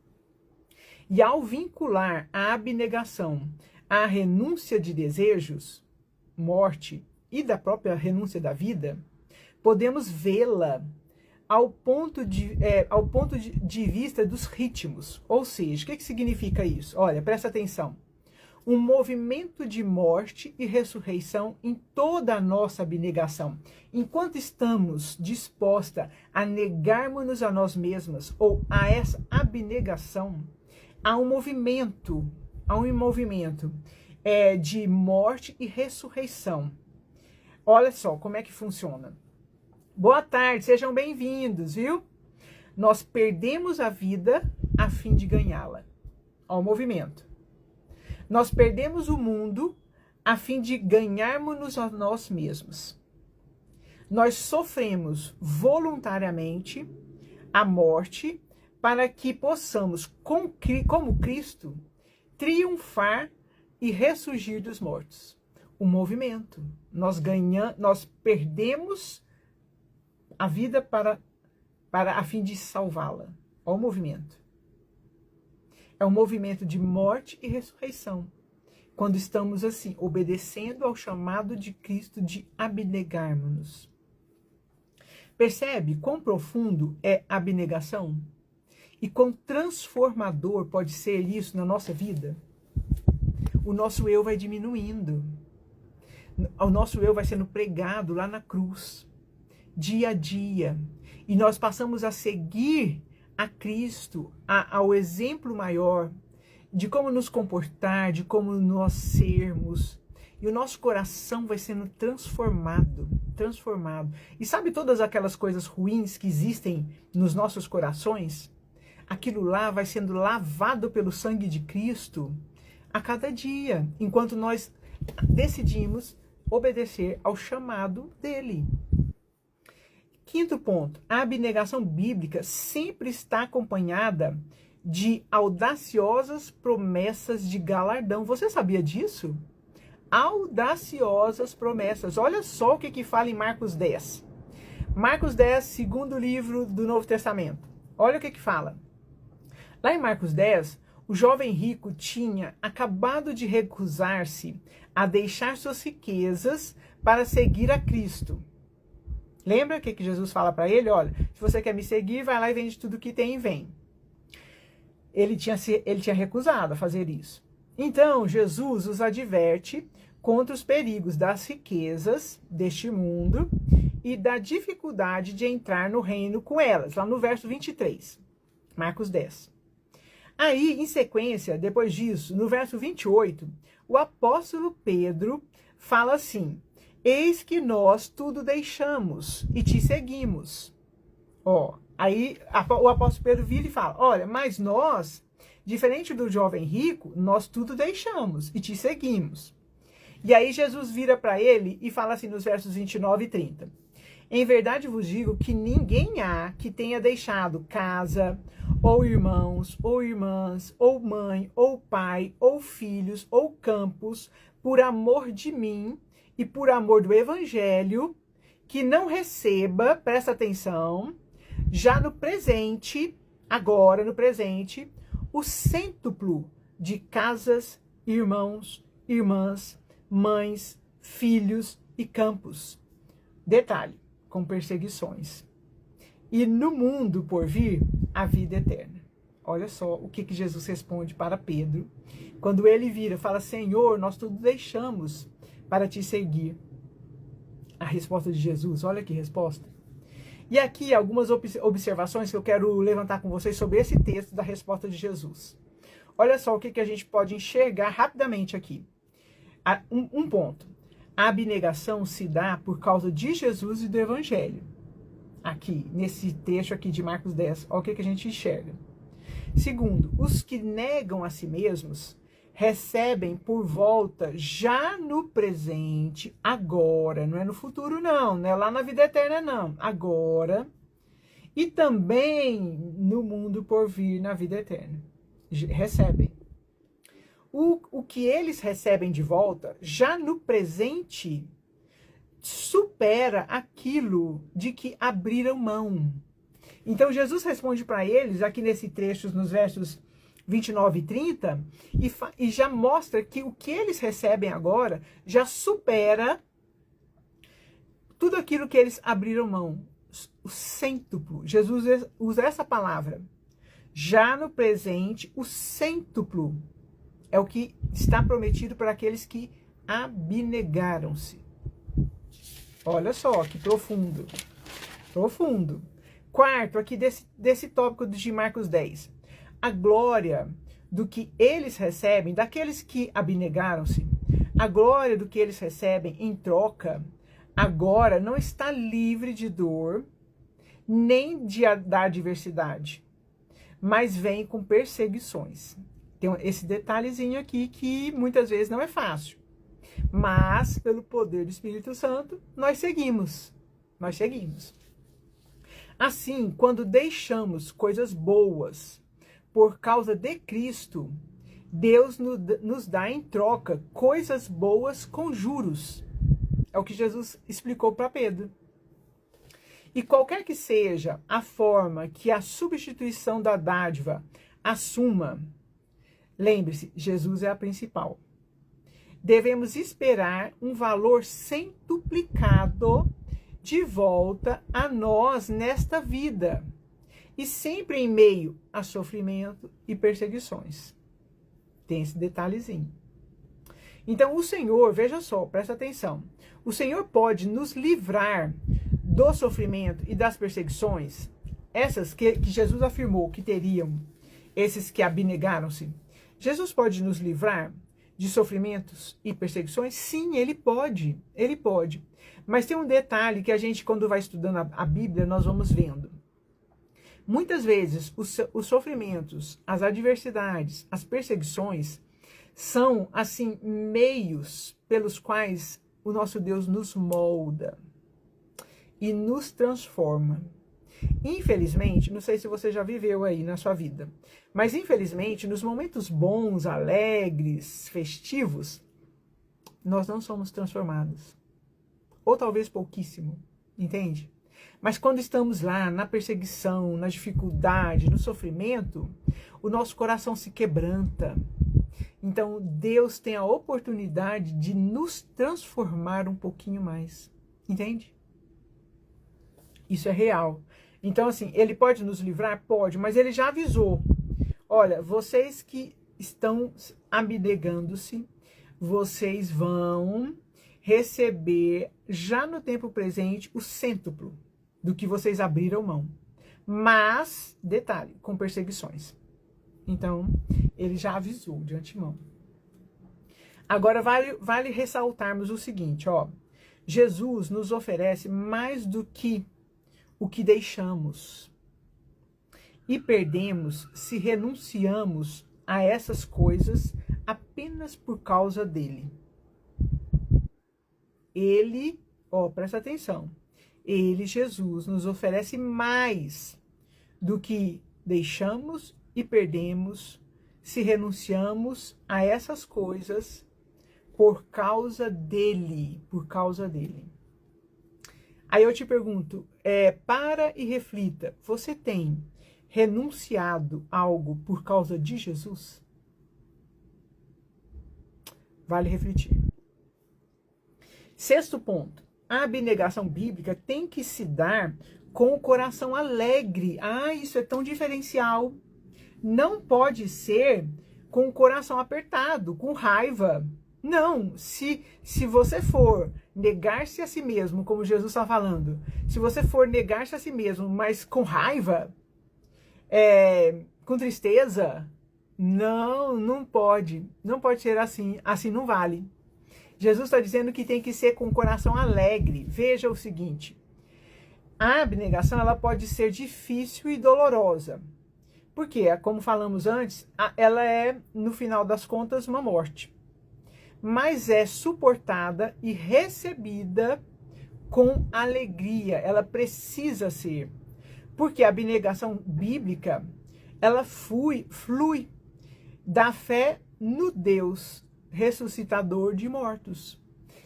E ao vincular a abnegação à renúncia de desejos, morte e da própria renúncia da vida, podemos vê-la ao ponto de vista dos ritmos. Ou seja, o que significa isso? Olha, presta atenção. Um movimento de morte e ressurreição em toda a nossa abnegação. Enquanto estamos dispostas a negarmos-nos a nós mesmas ou a essa abnegação, há um movimento de morte e ressurreição. Olha só como é que funciona. Boa tarde, sejam bem-vindos, viu? Nós perdemos a vida a fim de ganhá-la. Olha o movimento. Nós perdemos o mundo a fim de ganharmos-nos a nós mesmos. Nós sofremos voluntariamente a morte para que possamos, como Cristo, triunfar e ressurgir dos mortos. O movimento. Nós perdemos a vida a fim de salvá-la. Olha o movimento. É um movimento de morte e ressurreição. Quando estamos assim, obedecendo ao chamado de Cristo de abnegarmos-nos. Percebe quão profundo é a abnegação? E quão transformador pode ser isso na nossa vida? O nosso eu vai diminuindo. O nosso eu vai sendo pregado lá na cruz, dia a dia. E nós passamos a seguir a Cristo, ao exemplo maior de como nos comportar, de como nós sermos. E o nosso coração vai sendo transformado. E sabe todas aquelas coisas ruins que existem nos nossos corações? Aquilo lá vai sendo lavado pelo sangue de Cristo a cada dia, enquanto nós decidimos obedecer ao chamado dele. Quinto ponto, a abnegação bíblica sempre está acompanhada de audaciosas promessas de galardão. Você sabia disso? Audaciosas promessas. Olha só o que fala em Marcos 10. Marcos 10, segundo livro do Novo Testamento. Olha o que fala. Lá em Marcos 10, o jovem rico tinha acabado de recusar-se a deixar suas riquezas para seguir a Cristo. Lembra o que Jesus fala para ele? Olha, se você quer me seguir, vai lá e vende tudo que tem e vem. Ele tinha recusado a fazer isso. Então, Jesus os adverte contra os perigos das riquezas deste mundo e da dificuldade de entrar no reino com elas, lá no verso 23, Marcos 10. Aí, em sequência, depois disso, no verso 28, o apóstolo Pedro fala assim: eis que nós tudo deixamos e te seguimos. Aí o apóstolo Pedro vira e fala: olha, mas nós, diferente do jovem rico, nós tudo deixamos e te seguimos. E aí Jesus vira para ele e fala assim nos versos 29 e 30. Em verdade vos digo que ninguém há que tenha deixado casa, ou irmãos, ou irmãs, ou mãe, ou pai, ou filhos, ou campos, por amor de mim e por amor do evangelho, que não receba, presta atenção, já no presente, agora no presente, o cêntuplo de casas, irmãos, irmãs, mães, filhos e campos. Detalhe, com perseguições. E no mundo por vir, a vida eterna. Olha só o que Jesus responde para Pedro. Quando ele vira, fala: Senhor, nós tudo deixamos para te seguir. A resposta de Jesus, olha que resposta. E aqui algumas observações que eu quero levantar com vocês sobre esse texto da resposta de Jesus. Olha só o que a gente pode enxergar rapidamente aqui. Um ponto. A abnegação se dá por causa de Jesus e do Evangelho. Aqui, nesse trecho aqui de Marcos 10, olha o que a gente enxerga. Segundo, os que negam a si mesmos recebem por volta já no presente, agora, não é no futuro não é lá na vida eterna não, agora, e também no mundo por vir na vida eterna. Recebem. O que eles recebem de volta, já no presente, supera aquilo de que abriram mão. Então Jesus responde para eles, aqui nesse trecho, nos versos 29 e 30, e já mostra que o que eles recebem agora já supera tudo aquilo que eles abriram mão. O cêntuplo. Jesus usa essa palavra. Já no presente, o cêntuplo é o que está prometido para aqueles que abnegaram-se. Olha só, que profundo. Profundo. Quarto, aqui desse tópico de Marcos 10. A glória do que eles recebem, daqueles que abnegaram-se, a glória do que eles recebem em troca, agora não está livre de dor, nem da adversidade, mas vem com perseguições. Tem esse detalhezinho aqui que muitas vezes não é fácil. Mas, pelo poder do Espírito Santo, nós seguimos. Nós seguimos. Assim, quando deixamos coisas boas por causa de Cristo, Deus nos dá em troca coisas boas com juros. É o que Jesus explicou para Pedro. E qualquer que seja a forma que a substituição da dádiva assuma, lembre-se, Jesus é a principal. Devemos esperar um valor centuplicado de volta a nós nesta vida, e sempre em meio a sofrimento e perseguições. Tem esse detalhezinho. Então o Senhor, veja só, presta atenção, o Senhor pode nos livrar do sofrimento e das perseguições, essas que Jesus afirmou que teriam, esses que abnegaram-se. Jesus pode nos livrar de sofrimentos e perseguições? Sim, ele pode. Ele pode. Mas tem um detalhe que a gente, quando vai estudando a Bíblia, nós vamos vendo. Muitas vezes, os sofrimentos, as adversidades, as perseguições, são, assim, meios pelos quais o nosso Deus nos molda e nos transforma. Infelizmente, não sei se você já viveu aí na sua vida, mas infelizmente, nos momentos bons, alegres, festivos, nós não somos transformados. Ou talvez pouquíssimo, entende? Mas quando estamos lá na perseguição, na dificuldade, no sofrimento, o nosso coração se quebranta. Então, Deus tem a oportunidade de nos transformar um pouquinho mais, entende? Isso é real. Então, assim, ele pode nos livrar? Pode, mas ele já avisou. Olha, vocês que estão abnegando-se, vocês vão receber, já no tempo presente, o cêntuplo do que vocês abriram mão. Mas, detalhe, com perseguições. Então, ele já avisou de antemão. Agora, vale ressaltarmos o seguinte, ó. Jesus nos oferece mais do que o que deixamos e perdemos se renunciamos a essas coisas apenas por causa dele. Ele, ó, presta atenção, ele, Jesus, nos oferece mais do que deixamos e perdemos se renunciamos a essas coisas por causa dele, por causa dele. Aí eu te pergunto, para e reflita, você tem renunciado algo por causa de Jesus? Vale refletir. Sexto ponto, a abnegação bíblica tem que se dar com o coração alegre. Ah, isso é tão diferencial. Não pode ser com o coração apertado, com raiva. Não, se você for negar-se a si mesmo, como Jesus está falando, se você for negar-se a si mesmo, mas com raiva, com tristeza, não pode ser assim, assim não vale. Jesus está dizendo que tem que ser com o coração alegre. Veja o seguinte, a abnegação ela pode ser difícil e dolorosa, Porque, como falamos antes, ela é, no final das contas, uma morte. Mas é suportada e recebida com alegria. Ela precisa ser. Porque a abnegação bíblica, ela flui da fé no Deus ressuscitador de mortos.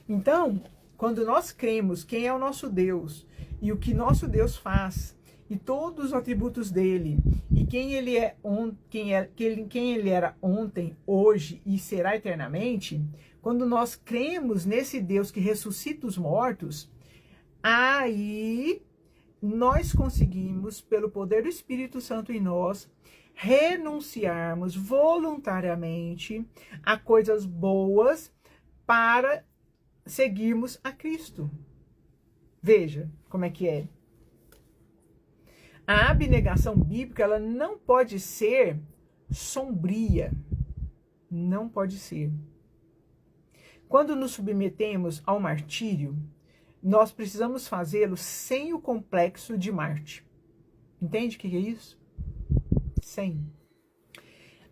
Então, quando nós cremos quem é o nosso Deus e o que nosso Deus faz e todos os atributos dele e quem ele é, quem ele era ontem, hoje e será eternamente, quando nós cremos nesse Deus que ressuscita os mortos, aí nós conseguimos, pelo poder do Espírito Santo em nós, renunciarmos voluntariamente a coisas boas para seguirmos a Cristo. Veja como é que é. A abnegação bíblica, ela não pode ser sombria. Não pode ser. Quando nos submetemos ao martírio, nós precisamos fazê-lo sem o complexo de Marte. Entende o que é isso? Sem.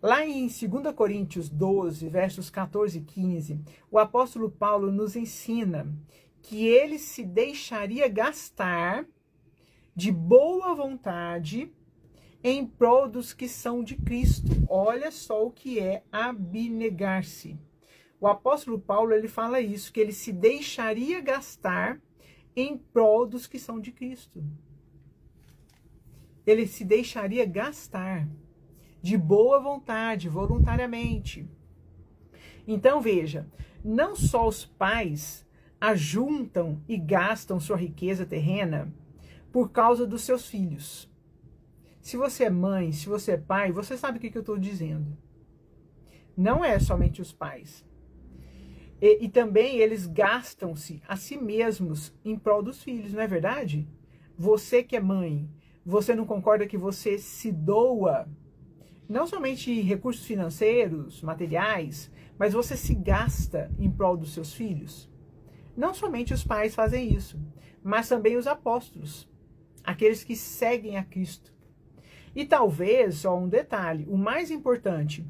Lá em 2 Coríntios 12, versos 14 e 15, o apóstolo Paulo nos ensina que ele se deixaria gastar de boa vontade em prol dos que são de Cristo. Olha só o que é abnegar-se. O apóstolo Paulo, ele fala isso, que ele se deixaria gastar em prol dos que são de Cristo. Ele se deixaria gastar de boa vontade, voluntariamente. Então, veja, não só os pais ajuntam e gastam sua riqueza terrena por causa dos seus filhos. Se você é mãe, se você é pai, você sabe o que eu estou dizendo. Não é somente os pais. E também eles gastam-se a si mesmos em prol dos filhos, não é verdade? Você que é mãe, você não concorda que você se doa, não somente recursos financeiros, materiais, mas você se gasta em prol dos seus filhos? Não somente os pais fazem isso, mas também os apóstolos, aqueles que seguem a Cristo. E talvez, só um detalhe, o mais importante,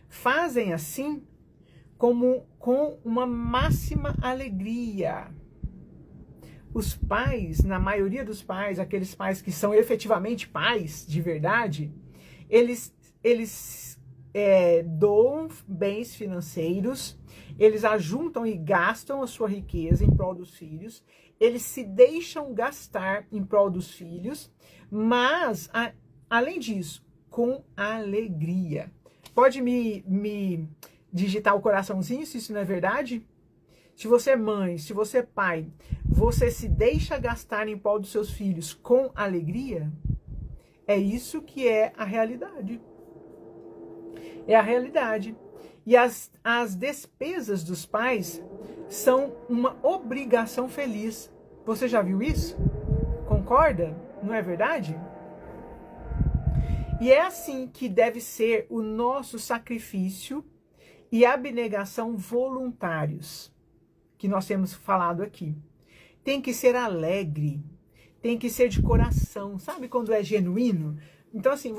fazem assim com uma máxima alegria. Os pais, na maioria dos pais, aqueles pais que são efetivamente pais de verdade, eles doam bens financeiros, eles ajuntam e gastam a sua riqueza em prol dos filhos, eles se deixam gastar em prol dos filhos, mas, além disso, com alegria. Pode me digitar o coraçãozinho se isso não é verdade? Se você é mãe, se você é pai, você se deixa gastar em prol dos seus filhos com alegria? É isso que é a realidade. É a realidade. E as despesas dos pais são uma obrigação feliz. Você já viu isso? Concorda? Não é verdade? E é assim que deve ser o nosso sacrifício e abnegação voluntários, que nós temos falado aqui. Tem que ser alegre, tem que ser de coração. Sabe quando é genuíno? Então, assim,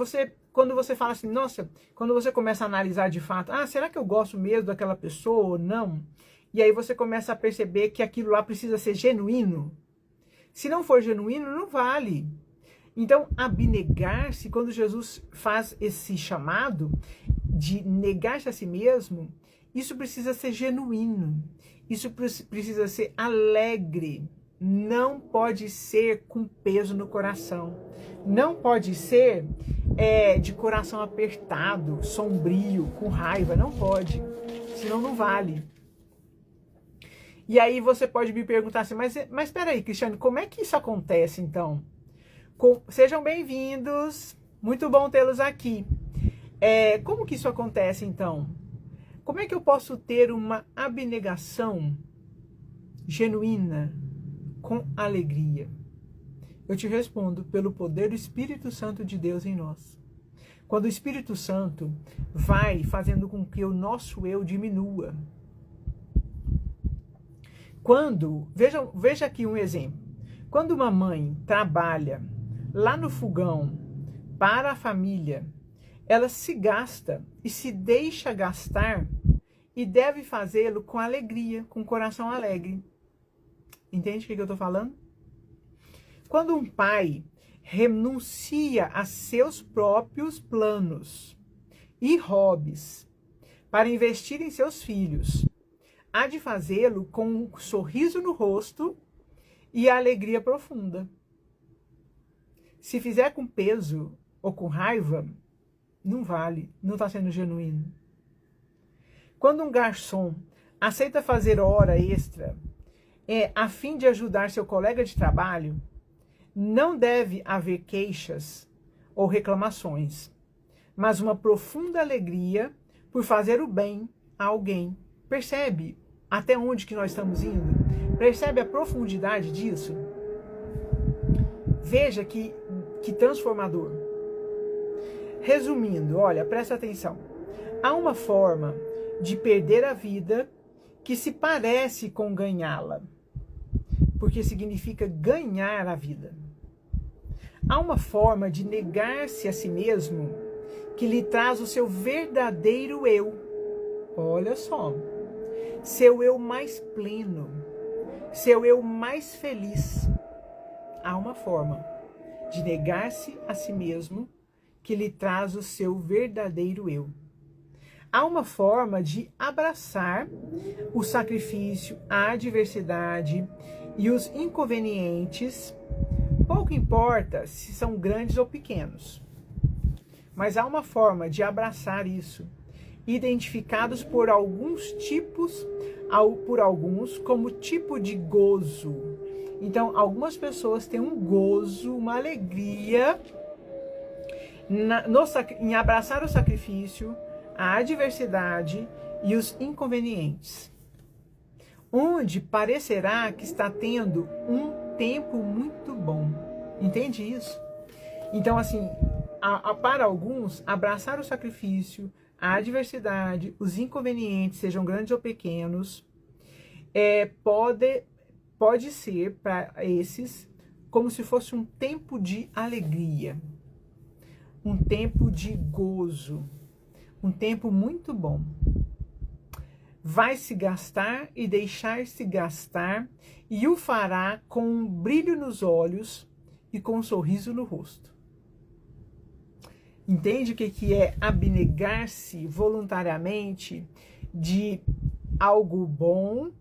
quando você fala assim, nossa, quando você começa a analisar de fato, será que eu gosto mesmo daquela pessoa ou não? E aí você começa a perceber que aquilo lá precisa ser genuíno. Se não for genuíno, não vale. Então, abnegar-se, quando Jesus faz esse chamado de negar-se a si mesmo, isso precisa ser genuíno. Isso precisa ser alegre. Não pode ser com peso no coração. Não pode ser de coração apertado, sombrio, com raiva. Não pode. Senão não vale. E aí você pode me perguntar assim, mas espera aí, Cristiane, como é que isso acontece então? Sejam bem-vindos. Muito bom tê-los aqui. Como que isso acontece então? Como é que eu posso ter uma abnegação genuína, com alegria? Eu te respondo, pelo poder do Espírito Santo de Deus em nós. Quando o Espírito Santo vai fazendo com que o nosso eu diminua. Veja aqui um exemplo. Quando uma mãe trabalha lá no fogão para a família, ela se gasta e se deixa gastar e deve fazê-lo com alegria, com coração alegre. Entende o que eu estou falando? Quando um pai renuncia a seus próprios planos e hobbies para investir em seus filhos, há de fazê-lo com um sorriso no rosto e alegria profunda. Se fizer com peso ou com raiva, não vale, não está sendo genuíno. Quando um garçom aceita fazer hora extra a fim de ajudar seu colega de trabalho, não deve haver queixas ou reclamações, mas uma profunda alegria por fazer o bem a alguém. Percebe até onde que nós estamos indo? Percebe a profundidade disso? Veja que transformador. Resumindo, olha, presta atenção. Há uma forma de perder a vida que se parece com ganhá-la, porque significa ganhar a vida. Há uma forma de negar-se a si mesmo que lhe traz o seu verdadeiro eu. Olha só, seu eu mais pleno, seu eu mais feliz. Há uma forma de negar-se a si mesmo que lhe traz o seu verdadeiro eu. Há uma forma de abraçar o sacrifício, a adversidade e os inconvenientes, pouco importa se são grandes ou pequenos. Mas há uma forma de abraçar isso, identificados por alguns como tipo de gozo. Então, algumas pessoas têm um gozo, uma alegria em abraçar o sacrifício, a adversidade e os inconvenientes, onde parecerá que está tendo um tempo muito bom. Entende isso? Então, assim, para alguns, abraçar o sacrifício, a adversidade, os inconvenientes, sejam grandes ou pequenos, pode ser para esses como se fosse um tempo de alegria, um tempo de gozo, um tempo muito bom. Vai se gastar e deixar-se gastar, e o fará com um brilho nos olhos e com um sorriso no rosto. Entende o que é abnegar-se voluntariamente de algo bom,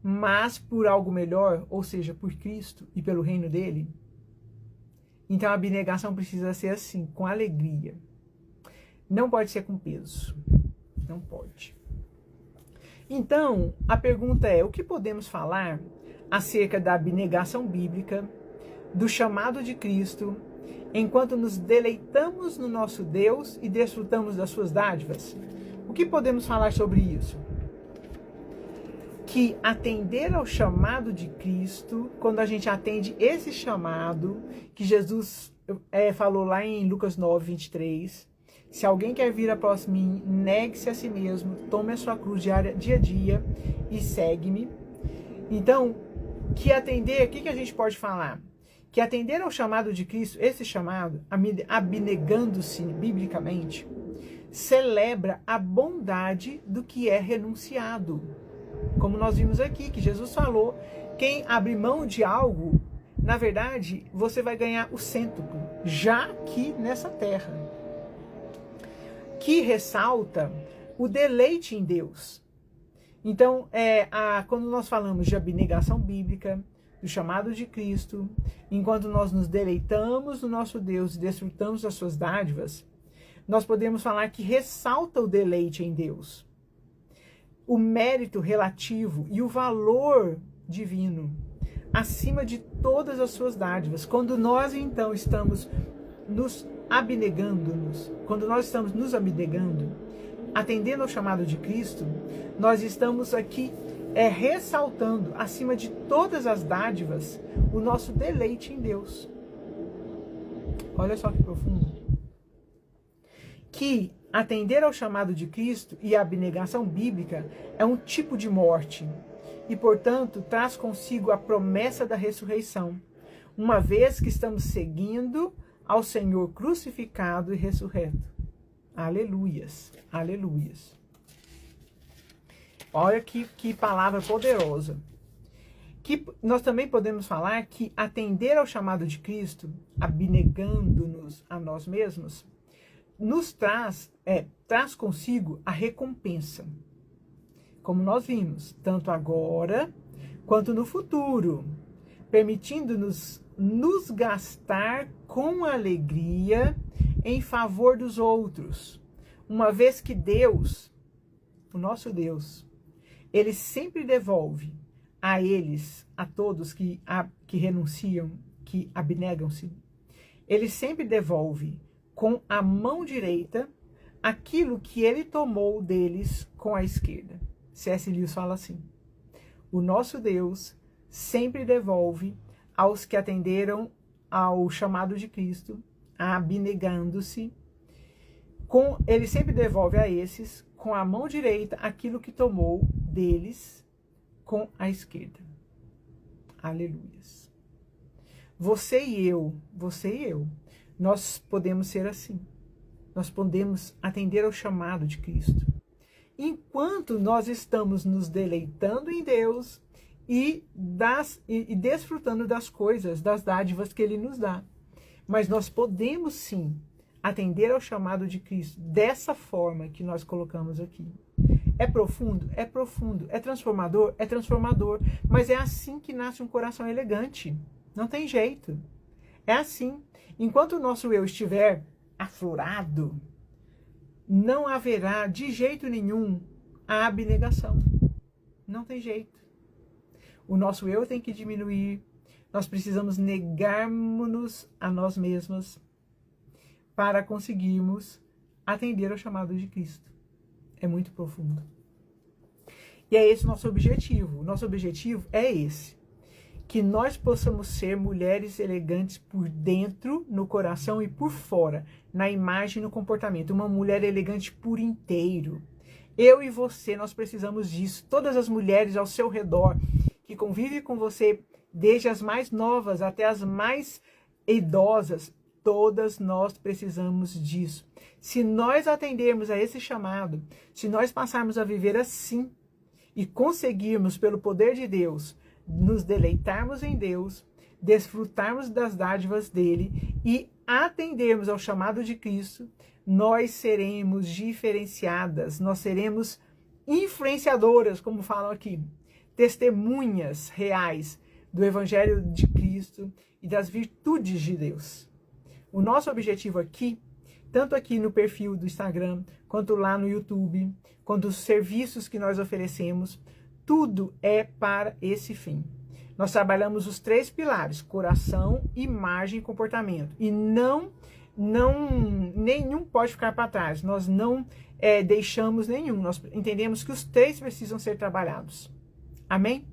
mas por algo melhor, ou seja, por Cristo e pelo reino dele? Então a abnegação precisa ser assim, com alegria. Não pode ser com peso. Não pode. Então, a pergunta é, o que podemos falar acerca da abnegação bíblica, do chamado de Cristo, enquanto nos deleitamos no nosso Deus e desfrutamos das suas dádivas? O que podemos falar sobre isso? Que atender ao chamado de Cristo, quando a gente atende esse chamado, que Jesus falou lá em Lucas 9, 23, se alguém quer vir após mim, negue-se a si mesmo, tome a sua cruz dia a dia e segue-me. Então, que atender, o que a gente pode falar? Que atender ao chamado de Cristo, esse chamado, abnegando-se biblicamente, celebra a bondade do que é renunciado. Como nós vimos aqui, que Jesus falou, quem abre mão de algo, na verdade, você vai ganhar o cêntuplo, já aqui nessa terra. Que ressalta o deleite em Deus. Então, quando nós falamos de abnegação bíblica, do chamado de Cristo, enquanto nós nos deleitamos no nosso Deus e desfrutamos das suas dádivas, nós podemos falar que ressalta o deleite em Deus, o mérito relativo e o valor divino, acima de todas as suas dádivas. Quando nós, então, estamos nos abnegando-nos, quando nós estamos nos abnegando, atendendo ao chamado de Cristo, nós estamos aqui ressaltando, acima de todas as dádivas, o nosso deleite em Deus. Olha só que profundo. Que atender ao chamado de Cristo e a abnegação bíblica é um tipo de morte e, portanto, traz consigo a promessa da ressurreição, uma vez que estamos seguindo ao Senhor crucificado e ressurreto. Aleluias. Aleluias. Olha que palavra poderosa. Que nós também podemos falar que atender ao chamado de Cristo, abnegando-nos a nós mesmos, nos traz consigo a recompensa. Como nós vimos, tanto agora quanto no futuro, permitindo-nos nos gastar com alegria em favor dos outros, uma vez que Deus, o nosso Deus, Ele sempre devolve a eles, a todos que renunciam, que abnegam-se, Ele sempre devolve com a mão direita aquilo que Ele tomou deles com a esquerda. C.S. Lewis fala assim: o nosso Deus sempre devolve aos que atenderam ao chamado de Cristo, abnegando-se, Ele sempre devolve a esses, com a mão direita, aquilo que tomou deles com a esquerda. Aleluias. Você e eu, nós podemos ser assim. Nós podemos atender ao chamado de Cristo. Enquanto nós estamos nos deleitando em Deus e desfrutando das coisas, das dádivas que Ele nos dá. Mas nós podemos sim atender ao chamado de Cristo dessa forma que nós colocamos aqui. É profundo? É profundo. É transformador? É transformador. Mas é assim que nasce um coração elegante. Não tem jeito. É assim. Enquanto o nosso eu estiver aflorado, não haverá de jeito nenhum a abnegação. Não tem jeito. O nosso eu tem que diminuir. Nós precisamos negarmos-nos a nós mesmas para conseguirmos atender ao chamado de Cristo. É muito profundo. E é esse o nosso objetivo. O nosso objetivo é esse. Que nós possamos ser mulheres elegantes por dentro, no coração e por fora, na imagem e no comportamento. Uma mulher elegante por inteiro. Eu e você, nós precisamos disso. Todas as mulheres ao seu redor, que convivem com você, desde as mais novas até as mais idosas, todas nós precisamos disso. Se nós atendermos a esse chamado, se nós passarmos a viver assim e conseguirmos, pelo poder de Deus, nos deleitarmos em Deus, desfrutarmos das dádivas dele e atendermos ao chamado de Cristo, nós seremos diferenciadas, nós seremos influenciadoras, como falam aqui, testemunhas reais do Evangelho de Cristo e das virtudes de Deus. O nosso objetivo aqui, tanto aqui no perfil do Instagram, quanto lá no YouTube, quanto os serviços que nós oferecemos, tudo é para esse fim. Nós trabalhamos os 3 pilares, coração, imagem e comportamento. E nenhum pode ficar para trás. Nós não deixamos nenhum. Nós entendemos que os 3 precisam ser trabalhados. Amém?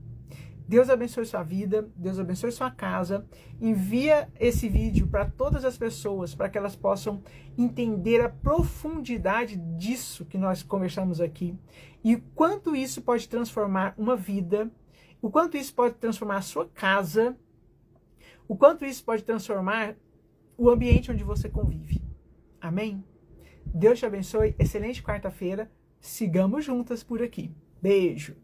Deus abençoe sua vida, Deus abençoe sua casa. Envia esse vídeo para todas as pessoas, para que elas possam entender a profundidade disso que nós conversamos aqui. E o quanto isso pode transformar uma vida, o quanto isso pode transformar a sua casa, o quanto isso pode transformar o ambiente onde você convive. Amém? Deus te abençoe, excelente quarta-feira, sigamos juntas por aqui. Beijo!